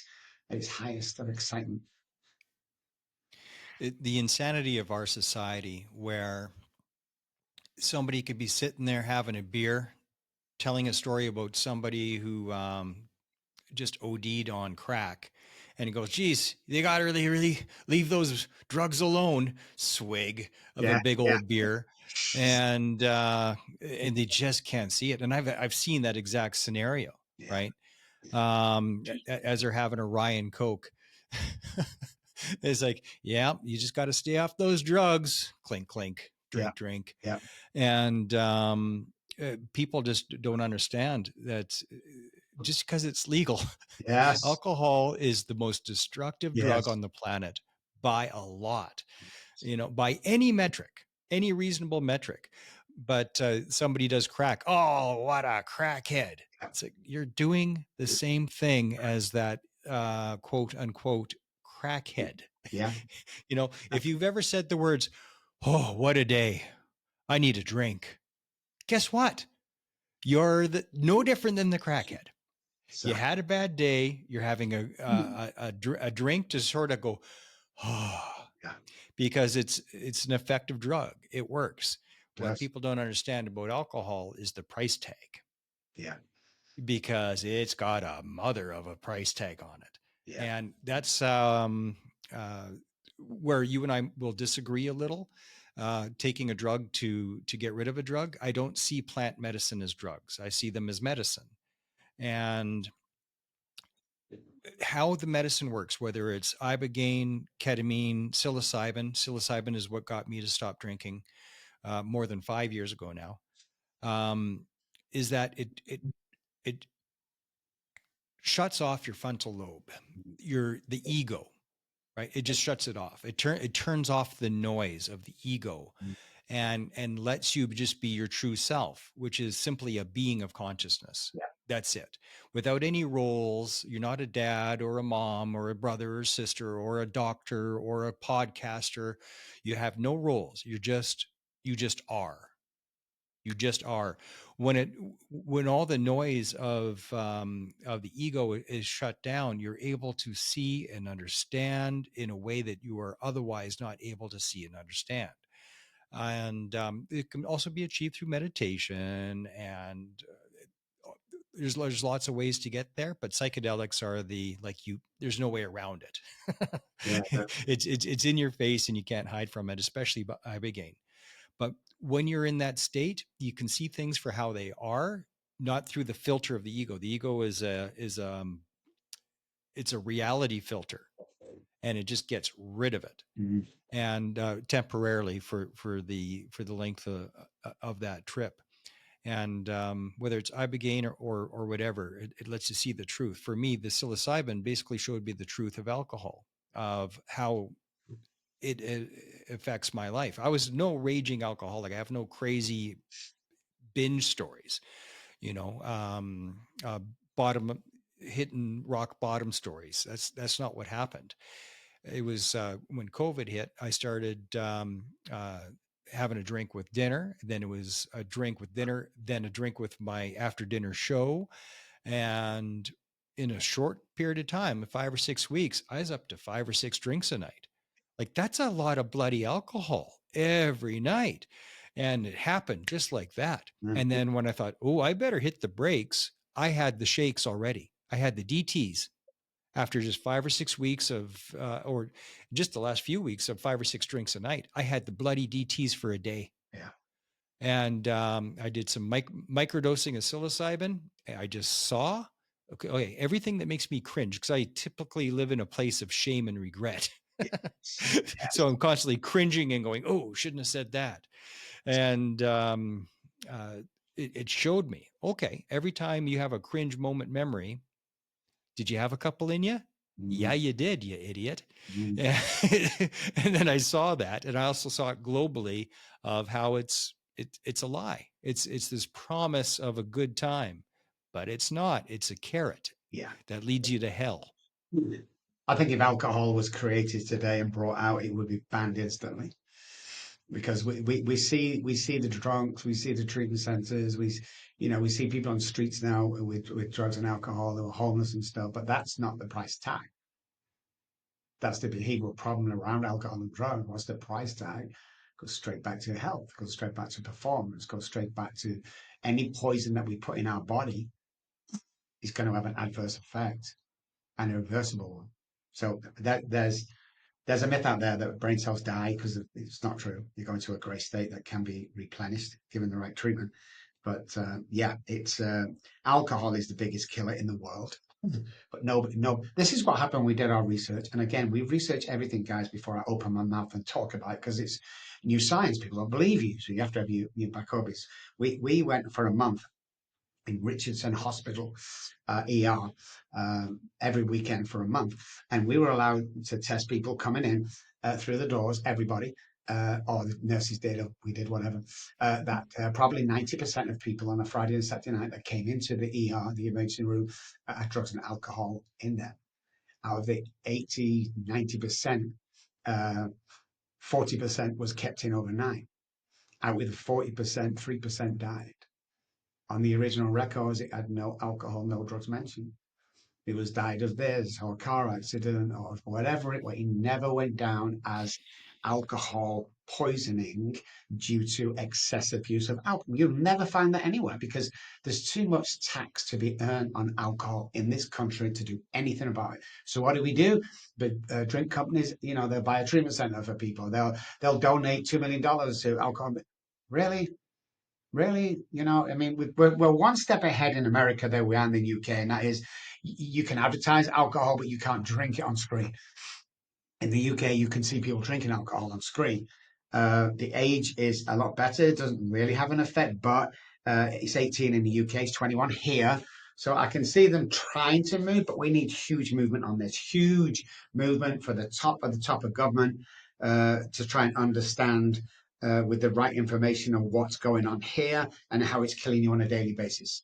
S1: at its highest of excitement.
S2: The insanity of our society where somebody could be sitting there having a beer, telling a story about somebody who just OD'd on crack. And he goes, geez, they got to really leave those drugs alone. Swig of a
S1: Yeah,
S2: big
S1: yeah,
S2: old beer. And they just can't see it. And I've seen that exact scenario,
S1: yeah,
S2: right? As they're having a Ryan Coke. It's like, yeah, you just got to stay off those drugs. Clink, clink,
S1: yeah,
S2: drink, drink.
S1: yeah.
S2: And people just don't understand that just because it's legal,
S1: Yes,
S2: alcohol is the most destructive drug
S1: yes,
S2: on the planet by a lot, by any metric, any reasonable metric. But somebody does crack. Oh, what a crackhead.
S1: yeah,
S2: It's like you're doing the same thing as that quote unquote crackhead.
S1: yeah.
S2: If you've ever said the words, oh, what a day, I need a drink. Guess what? You're no different than the crackhead. You
S1: So,
S2: had a bad day. You're having a drink to sort of go, oh,
S1: yeah,
S2: because it's an effective drug. It works. What
S1: yes,
S2: people don't understand about alcohol is the price tag,
S1: yeah,
S2: because it's got a mother of a price tag on it.
S1: yeah.
S2: And that's where you and I will disagree a little. Taking a drug to get rid of a drug, I don't see plant medicine as drugs. I see them as medicine. And how the medicine works, whether it's ibogaine, ketamine, psilocybin. Psilocybin is what got me to stop drinking more than 5 years ago now. Um, is that it shuts off your frontal lobe, the ego, right? It just shuts it off. It turns off the noise of the ego, and lets you just be your true self, which is simply a being of consciousness.
S1: Yeah.
S2: That's it. Without any roles. You're not a dad or a mom or a brother or sister or a doctor or a podcaster. You have no roles. You just are. You just are. When all the noise of the ego is shut down, you're able to see and understand in a way that you are otherwise not able to see and understand. And it can also be achieved through meditation, and there's lots of ways to get there, but psychedelics are there's no way around it.
S1: Yeah,
S2: It's in your face and you can't hide from it, especially ibogaine. But when you're in that state, you can see things for how they are, not through the filter of the ego. The ego it's a reality filter, and it just gets rid of it,
S1: mhm,
S2: and temporarily for the length of that trip. And whether it's ibogaine or whatever, it lets you see the truth. For me, the psilocybin basically showed me the truth of alcohol, of how it affects my life. I was no raging alcoholic. I have no crazy binge stories, you know, bottom hitting rock bottom stories. That's not what happened. It was when COVID hit, I started having a drink with dinner. Then it was a drink with dinner, then a drink with my after dinner show. And in a short period of time, 5 or 6 weeks, I was up to 5 or 6 drinks a night. Like that's a lot of bloody alcohol every night. And it happened just like that. And
S1: mhm.
S2: then when I thought, oh, I better hit the brakes, I had the shakes already. I had the DTs after just 5 or 6 weeks or just the last few weeks of 5 or 6 drinks a night. I had the bloody DTs for a day.
S1: Yeah,
S2: And I did some microdosing of psilocybin. I just saw, okay, everything that makes me cringe, because I typically live in a place of shame and regret.
S1: yes,
S2: So I'm constantly cringing and going, oh, shouldn't have said that. And uh, it showed me, okay, every time you have a cringe moment memory, did you have a couple in you? Yeah,
S1: mhm,
S2: you did, you idiot.
S1: mhm.
S2: And, and then I saw that, and I also saw it globally of how it's a lie. It's this promise of a good time, but it's not. It's a carrot
S1: Yeah.
S2: that leads you to hell.
S1: I think if alcohol was created today and brought out, it would be banned instantly because we see the drunks, we see the treatment centers, we see people on streets now with drugs and alcohol who are homeless and stuff, but that's not the price tag. That's the behavioral problem around alcohol and drugs. What's the price tag? Goes straight back to health, goes straight back to performance, goes straight back to any poison that we put in our body is going to have an adverse effect, an irreversible one. So there's a myth out there that brain cells die because it's not true. You go into a grey state that can be replenished given the right treatment. But yeah, it's alcohol is the biggest killer in the world. But no, this is what happened when we did our research. And again, we research everything, guys, before I open my mouth and talk about it because it's new science. People don't believe you, so you have to have your backups. We went for a month in Richardson Hospital ER every weekend for a month, and we were allowed to test people coming in through the doors, everybody. Or the nurses did, or we did, whatever. That probably 90% of people on a Friday and Saturday night that came into the ER, the emergency room, had drugs and alcohol in there. Out of the 80, 90%, 40% was kept in overnight. Out with 40%, 3% died. On the original records, it had no alcohol, no drugs mentioned. It was died of this or a car accident or whatever it was. It never went down as alcohol poisoning due to excessive use of alcohol. You'll never find that anywhere because there's too much tax to be earned on alcohol in this country to do anything about it. So what do? But drink companies, they'll buy a treatment center for people. They'll donate $2 million to alcohol. Really? Really, I mean, we're one step ahead in America than we are in the UK, and that is you can advertise alcohol, but you can't drink it on screen. In the UK, you can see people drinking alcohol on screen. The age is a lot better. It doesn't really have an effect, but it's 18 in the UK, it's 21 here. So I can see them trying to move, but we need huge movement on this. Huge movement for the top of government to try and understand with the right information on what's going on here and how it's killing you on a daily basis.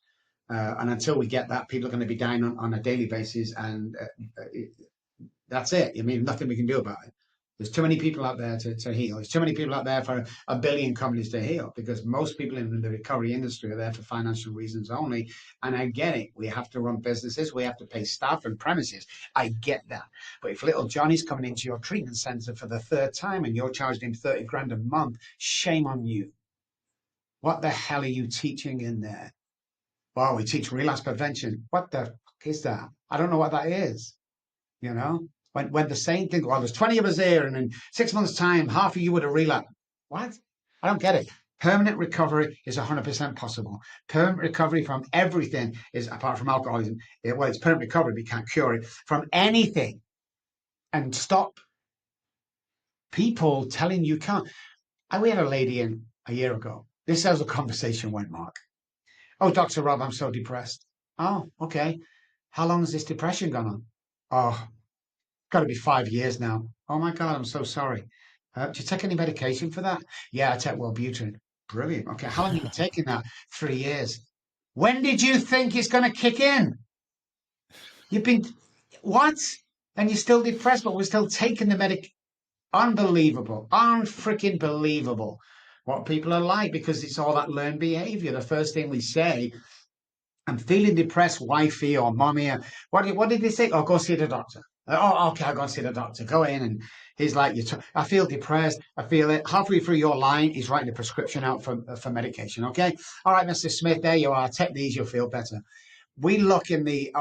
S1: And until we get that, people are going to be dying on a daily basis, and that's it. I mean, nothing we can do about it. There's too many people out there to heal. There's too many people out there for a billion companies to heal because most people in the recovery industry are there for financial reasons only. And I get it. We have to run businesses. We have to pay staff and premises. I get that. But if little Johnny's coming into your treatment center for the third time and you're charging him 30 grand a month, shame on you. What the hell are you teaching in there? Well, we teach relapse prevention. What the fuck is that? I don't know what that is. When the same thing, well, there's 20 of us here, and in 6 months' time, half of you would have relapsed. What? I don't get it. Permanent recovery is 100% possible. Permanent recovery from everything is, apart from alcoholism, well, it's permanent recovery, but you can't cure it from anything. And stop people telling you can't. We had a lady in a year ago. This is how the conversation went, Mark. Oh, Dr. Robb, I'm so depressed. Oh, okay. How long has this depression gone on? Oh, got to be 5 years now. Oh my God, I'm so sorry. Do you take any medication for that? Yeah, I take Wellbutrin. Brilliant. Okay, how long have you been taking that? 3 years. When did you think it's going to kick in? You've been, what? And you're still depressed, but we're still taking the medic. Unbelievable. Unfreaking believable what people are like because it's all that learned behavior. The first thing we say, I'm feeling depressed, wifey or mommy. What did they say? Oh, go see the doctor. Oh, okay, I'll go and see the doctor. Go in, and he's like, I feel depressed. I feel it. Halfway through your line, he's writing a prescription out for medication. Okay, all right, Mr. Smith, there you are. Take these, you'll feel better. We look in the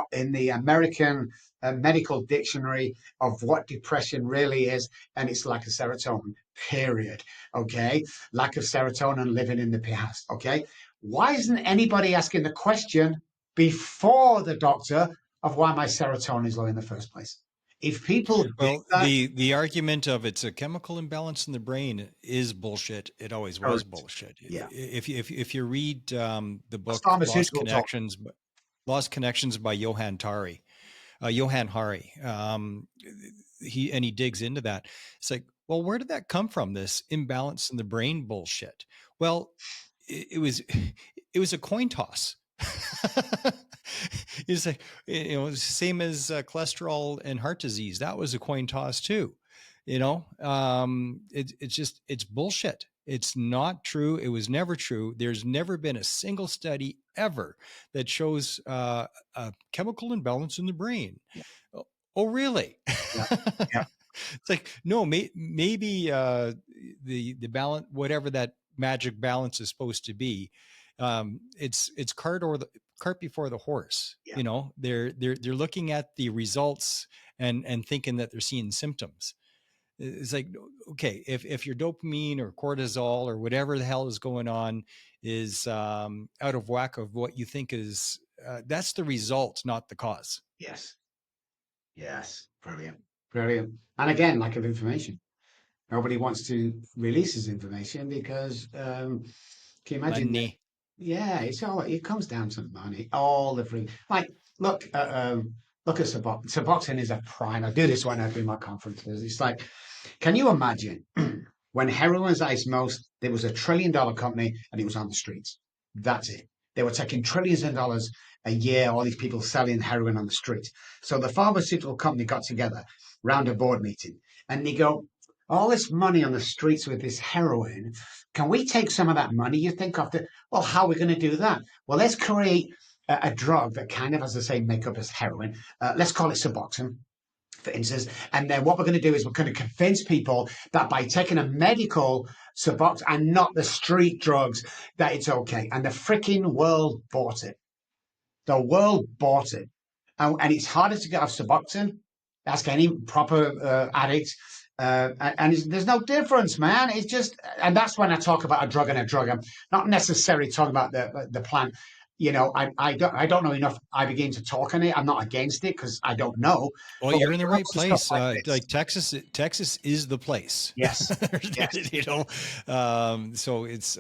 S1: American medical dictionary of what depression really is, and it's lack of serotonin. Period. Okay, lack of serotonin, living in the past. Okay, why isn't anybody asking the question before the doctor of why my serotonin is low in the first place? If people did
S2: Well,
S1: that,
S2: the argument of it's a chemical imbalance in the brain is bullshit. It always was
S1: correct.
S2: bullshit.
S1: Yeah,
S2: If you read the
S1: that's
S2: book
S1: pharmaceutical talk.
S2: Lost Connections by Johan Hari, he digs into that. It's like, well, where did that come from? This imbalance in the brain bullshit. Well, it was it was a coin toss. It's like, same as cholesterol and heart disease. That was a coin toss too. It's bullshit. It's not true. It was never true. There's never been a single study ever that shows a chemical imbalance in the brain.
S1: Yeah,
S2: Oh, really?
S1: yeah, yeah.
S2: It's like, no, maybe the balance, whatever that magic balance is supposed to be, it's cart before the horse.
S1: Yeah.
S2: You know, they're looking at the results and thinking that they're seeing symptoms. It's like, okay, if your dopamine or cortisol or whatever the hell is going on is out of whack of what you think is, that's the result, not the cause.
S1: Yes. Yes. Brilliant. Brilliant. And again, lack of information. Nobody wants to release his information because can you imagine that?
S2: Money.
S1: Yeah, it comes down to money. All the free like look at Suboxone. Suboxone is a prime. I do this when I do my conferences. It's like, can you imagine when heroin was at its most, there was $1 trillion company and it was on the streets. That's it. They were taking trillions of dollars a year, all these people selling heroin on the street. So the pharmaceutical company got together round a board meeting and they go, all this money on the streets with this heroin, can we take some of that money? You think of well, how are we going to do that? Well, let's create a drug that kind of has the same makeup as heroin. Let's call it Suboxone, for instance. And then what we're going to do is we're going to convince people that by taking a medical Suboxone and not the street drugs, that it's okay. And the freaking world bought it. The world bought it. And it's harder to get off Suboxone. Ask any proper addict. And there's no difference, man. It's just, and that's when I talk about a drug and a drug. I'm not necessarily talking about the plant. You know, I don't know enough. I begin to talk on it. I'm not against it because I don't know.
S2: Well,
S1: But when
S2: you're in
S1: it
S2: the
S1: comes
S2: right
S1: to stuff
S2: place.
S1: like this,
S2: Like Texas is the place.
S1: yes, yes,
S2: You know, so it's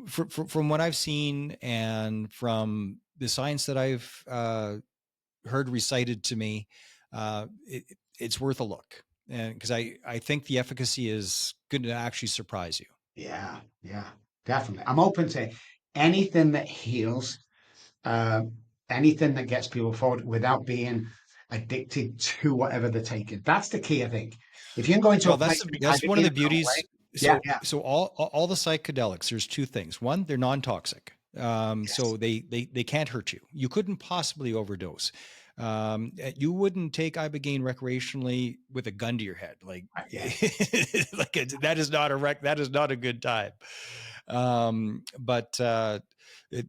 S2: from what I've seen and from the science that I've heard recited to me, it's worth a look, and because I think the efficacy is going to actually surprise you.
S1: yeah, yeah, definitely. I'm open to anything that heals, uh, anything that gets people forward without being addicted to whatever they're taking. That's the key, I think. If you can go into a
S2: Well,
S1: place and I
S2: that's one of
S1: begin
S2: the
S1: to go away,
S2: beauties.
S1: yeah,
S2: So
S1: yeah,
S2: all the psychedelics. There's two things. One, they're non-toxic,
S1: yes,
S2: so they can't hurt you. You couldn't possibly overdose. You wouldn't take ibogaine recreationally with a gun to your head, like
S1: yeah,
S2: that is not that is not a good time. But it,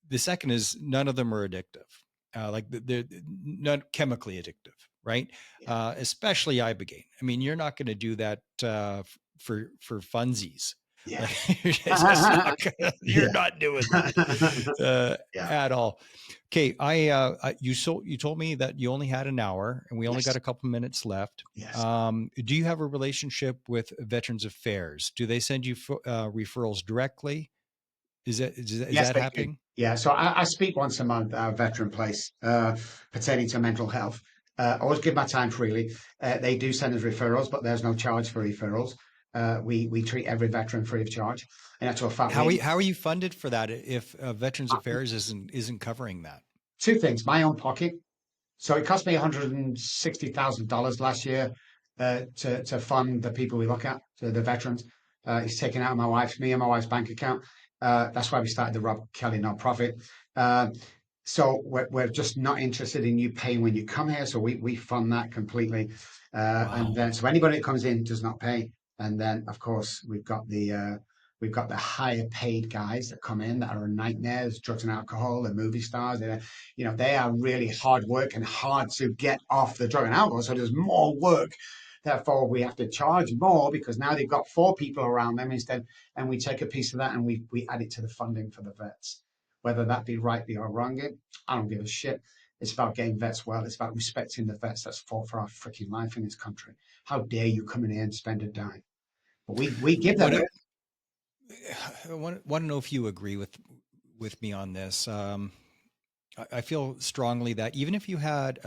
S2: the second is none of them are addictive, like they're not chemically addictive, right?
S1: yeah,
S2: Especially ibogaine. I mean, you're not going to do that for funsies.
S1: yeah,
S2: Like it's just not gonna, you're
S1: yeah,
S2: not doing that
S1: yeah,
S2: at all. Okay, you told me that you only had an hour and we only got
S1: yes,
S2: a couple minutes left.
S1: yes.
S2: Do you have a relationship with Veterans Affairs? Do they send you referrals directly? Is
S1: Yes,
S2: that
S1: they do.
S2: happening?
S1: Yeah, so I speak once a month at a veteran place pertaining to mental health. I always give my time freely. They do send us referrals, but there's no charge for referrals. We treat every veteran free of charge. In actual fact,
S2: How are you funded for that if Veterans Affairs isn't covering that?
S1: two things: my own pocket. So it cost me $160,000 last year to fund the people we look at, so the veterans. It's taken out of me and my wife's bank account. That's why we started the Robb Kelly nonprofit. Uh, so we're just not interested in you paying when you come here. So we fund that completely. And
S2: Wow.
S1: then so anybody that comes in does not pay. And then of course we've got the higher paid guys that come in that are nightmares, drugs and alcohol, the movie stars. They are really hard work and hard to get off the drug and alcohol. So there's more work. Therefore, we have to charge more because now they've got four people around them instead, and we take a piece of that and we add it to the funding for the vets. Whether that be rightly or wrongly, I don't give a shit. It's about getting vets well. It's about respecting the vets that's fought for our freaking life in this country. How dare you come in here and spend a dime? But we give them
S2: What
S1: it.
S2: I want to know if you agree with me on this. I feel strongly that even if you had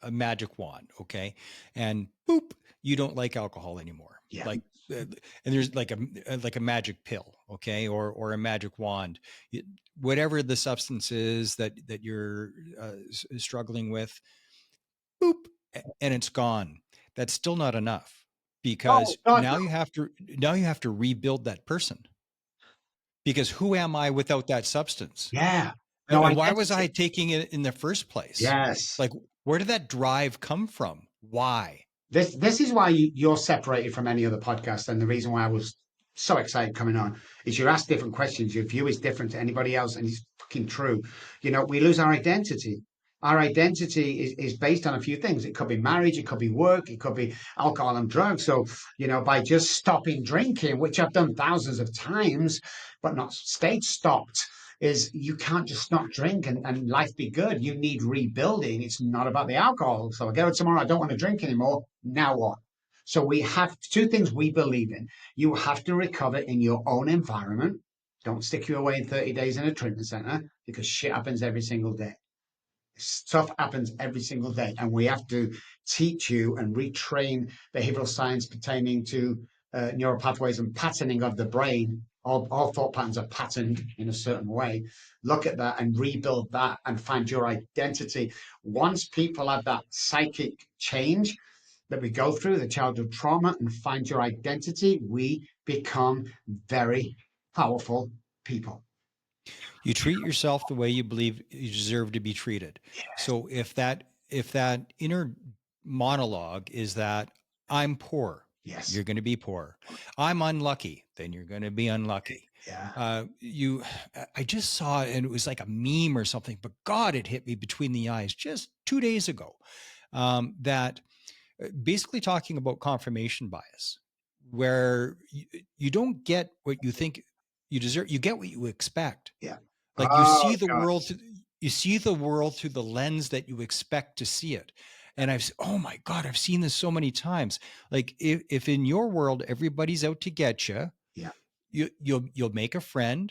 S2: a magic wand, okay, and boop, you don't like alcohol anymore,
S1: Yeah,
S2: like, and there's like a magic pill, okay, or a magic wand, whatever the substance is that you're struggling with, boop, and it's gone. That's still not enough
S1: no,
S2: because
S1: God, no.
S2: now you have to rebuild that person, because who am I without that substance?
S1: Yeah, no
S2: And why was
S1: identity.
S2: I taking it in the first place?
S1: Yes.
S2: Like, where did that drive come from? Why?
S1: This is why you're separated from any other podcast, and the reason why I was so excited coming on is you ask different questions. Your view is different to anybody else, and it's fucking true. We lose our identity. Our identity is based on a few things. It could be marriage, it could be work, it could be alcohol and drugs. So, by just stopping drinking, which I've done thousands of times, but not stayed stopped, is you can't just stop drink and life be good. You need rebuilding. It's not about the alcohol. So I get it tomorrow, I don't want to drink anymore. Now what? So we have two things we believe in. You have to recover in your own environment. Don't stick you away in 30 days in a treatment center because shit happens every single day. Stuff happens every single day. And we have to teach you and retrain behavioral science pertaining to neural pathways and patterning of the brain. All thought patterns are patterned in a certain way. Look at that and rebuild that and find your identity. Once people have that psychic change that we go through, the childhood trauma, and find your identity, we become very powerful people.
S2: You treat yourself the way you believe you deserve to be treated.
S1: Yes.
S2: So if that inner monologue is that I'm poor,
S1: Yes.
S2: you're going to be poor. I'm unlucky, then you're going to be unlucky.
S1: Yeah.
S2: I just saw it and it was like a meme or something, but God, it hit me between the eyes just 2 days ago. That basically talking about confirmation bias, where you don't get what you think you deserve, you get what you expect.
S1: Yeah.
S2: Like you see the world through the lens that you expect to see it. And oh my God, I've seen this so many times. Like if in your world everybody's out to get you, you'll make a friend,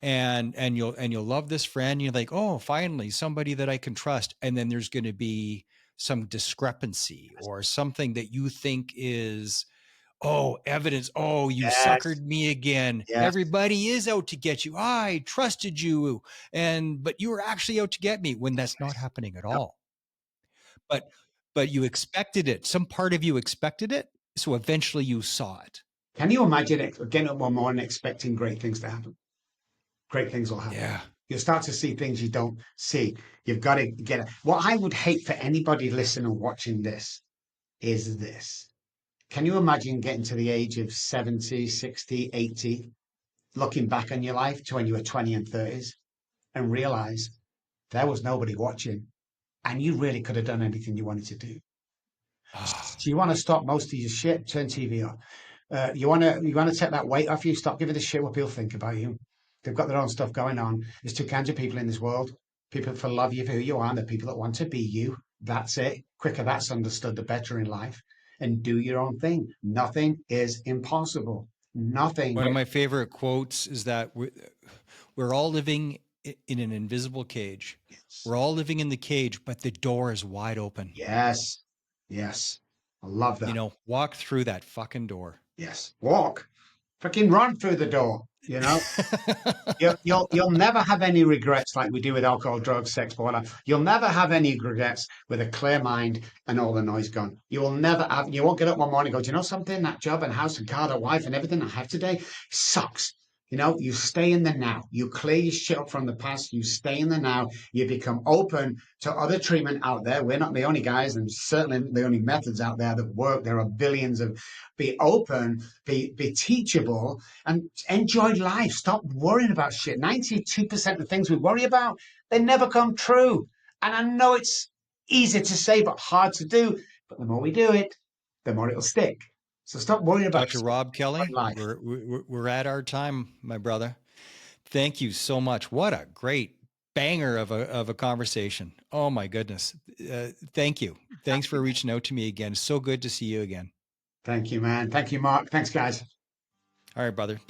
S2: and you'll love this friend. You're like, oh, finally somebody that I can trust. And then there's going to be some discrepancy or something that you think is, oh, evidence. Oh, you suckered me again.
S1: Yes.
S2: Everybody is out to get you. I trusted you. But you were actually out to get me when that's not happening at all. But you expected it. Some part of you expected it. So eventually you saw it.
S1: Can you imagine getting up one morning expecting great things to happen? Great things will happen.
S2: Yeah.
S1: You'll start to see things you don't see. You've got to get it. What I would hate for anybody listening or watching this is this. Can you imagine getting to the age of 70, 60, 80, looking back on your life to when you were 20 and 30s and realize there was nobody watching and you really could have done anything you wanted to do? So you want to stop most of your shit, turn TV on. You want to take that weight off you, stop giving a shit what people think about you. They've got their own stuff going on. There's two kinds of people in this world. People that love you for who you are and the people that want to be you. That's it. Quicker that's understood, the better in life. And do your own thing. Nothing is impossible. Nothing.
S2: One of my favorite quotes is that we're all living in an invisible cage.
S1: Yes.
S2: We're all living in the cage, but the door is wide open.
S1: Yes. Yes. I love that.
S2: Walk through that fucking door.
S1: Yes. Walk. Fucking run through the door. You'll never have any regrets like we do with alcohol, drugs, sex, porn. You'll never have any regrets with a clear mind and all the noise gone. You won't get up one morning and go, do you know something? That job and house and car and wife and everything I have today sucks. You stay in the now. You clear your shit up from the past. You stay in the now. You become open to other treatment out there. We're not the only guys and certainly the only methods out there that work. There are billions of. Be open, be teachable, and enjoy life. Stop worrying about shit. 92% of the things we worry about, they never come true. And I know it's easy to say, but hard to do. But the more we do it, the more it'll stick. So stop worrying about
S2: Dr. Robb Kelly, we're at our time, my brother. Thank you so much. What a great banger of a conversation. Oh my goodness. Thank you. Thanks for reaching out to me again. So good to see you again.
S1: Thank you, man. Thank you, Mark. Thanks, guys.
S2: All right, brother.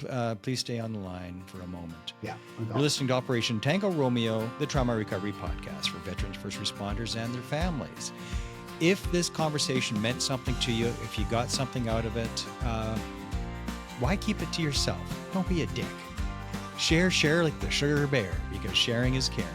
S2: Please stay on the line for a moment.
S1: Yeah.
S2: You're listening to Operation Tango Romeo, the trauma recovery podcast for veterans, first responders, and their families. If this conversation meant something to you, if you got something out of it, why keep it to yourself? Don't be a dick. Share like the sugar bear, because sharing is caring.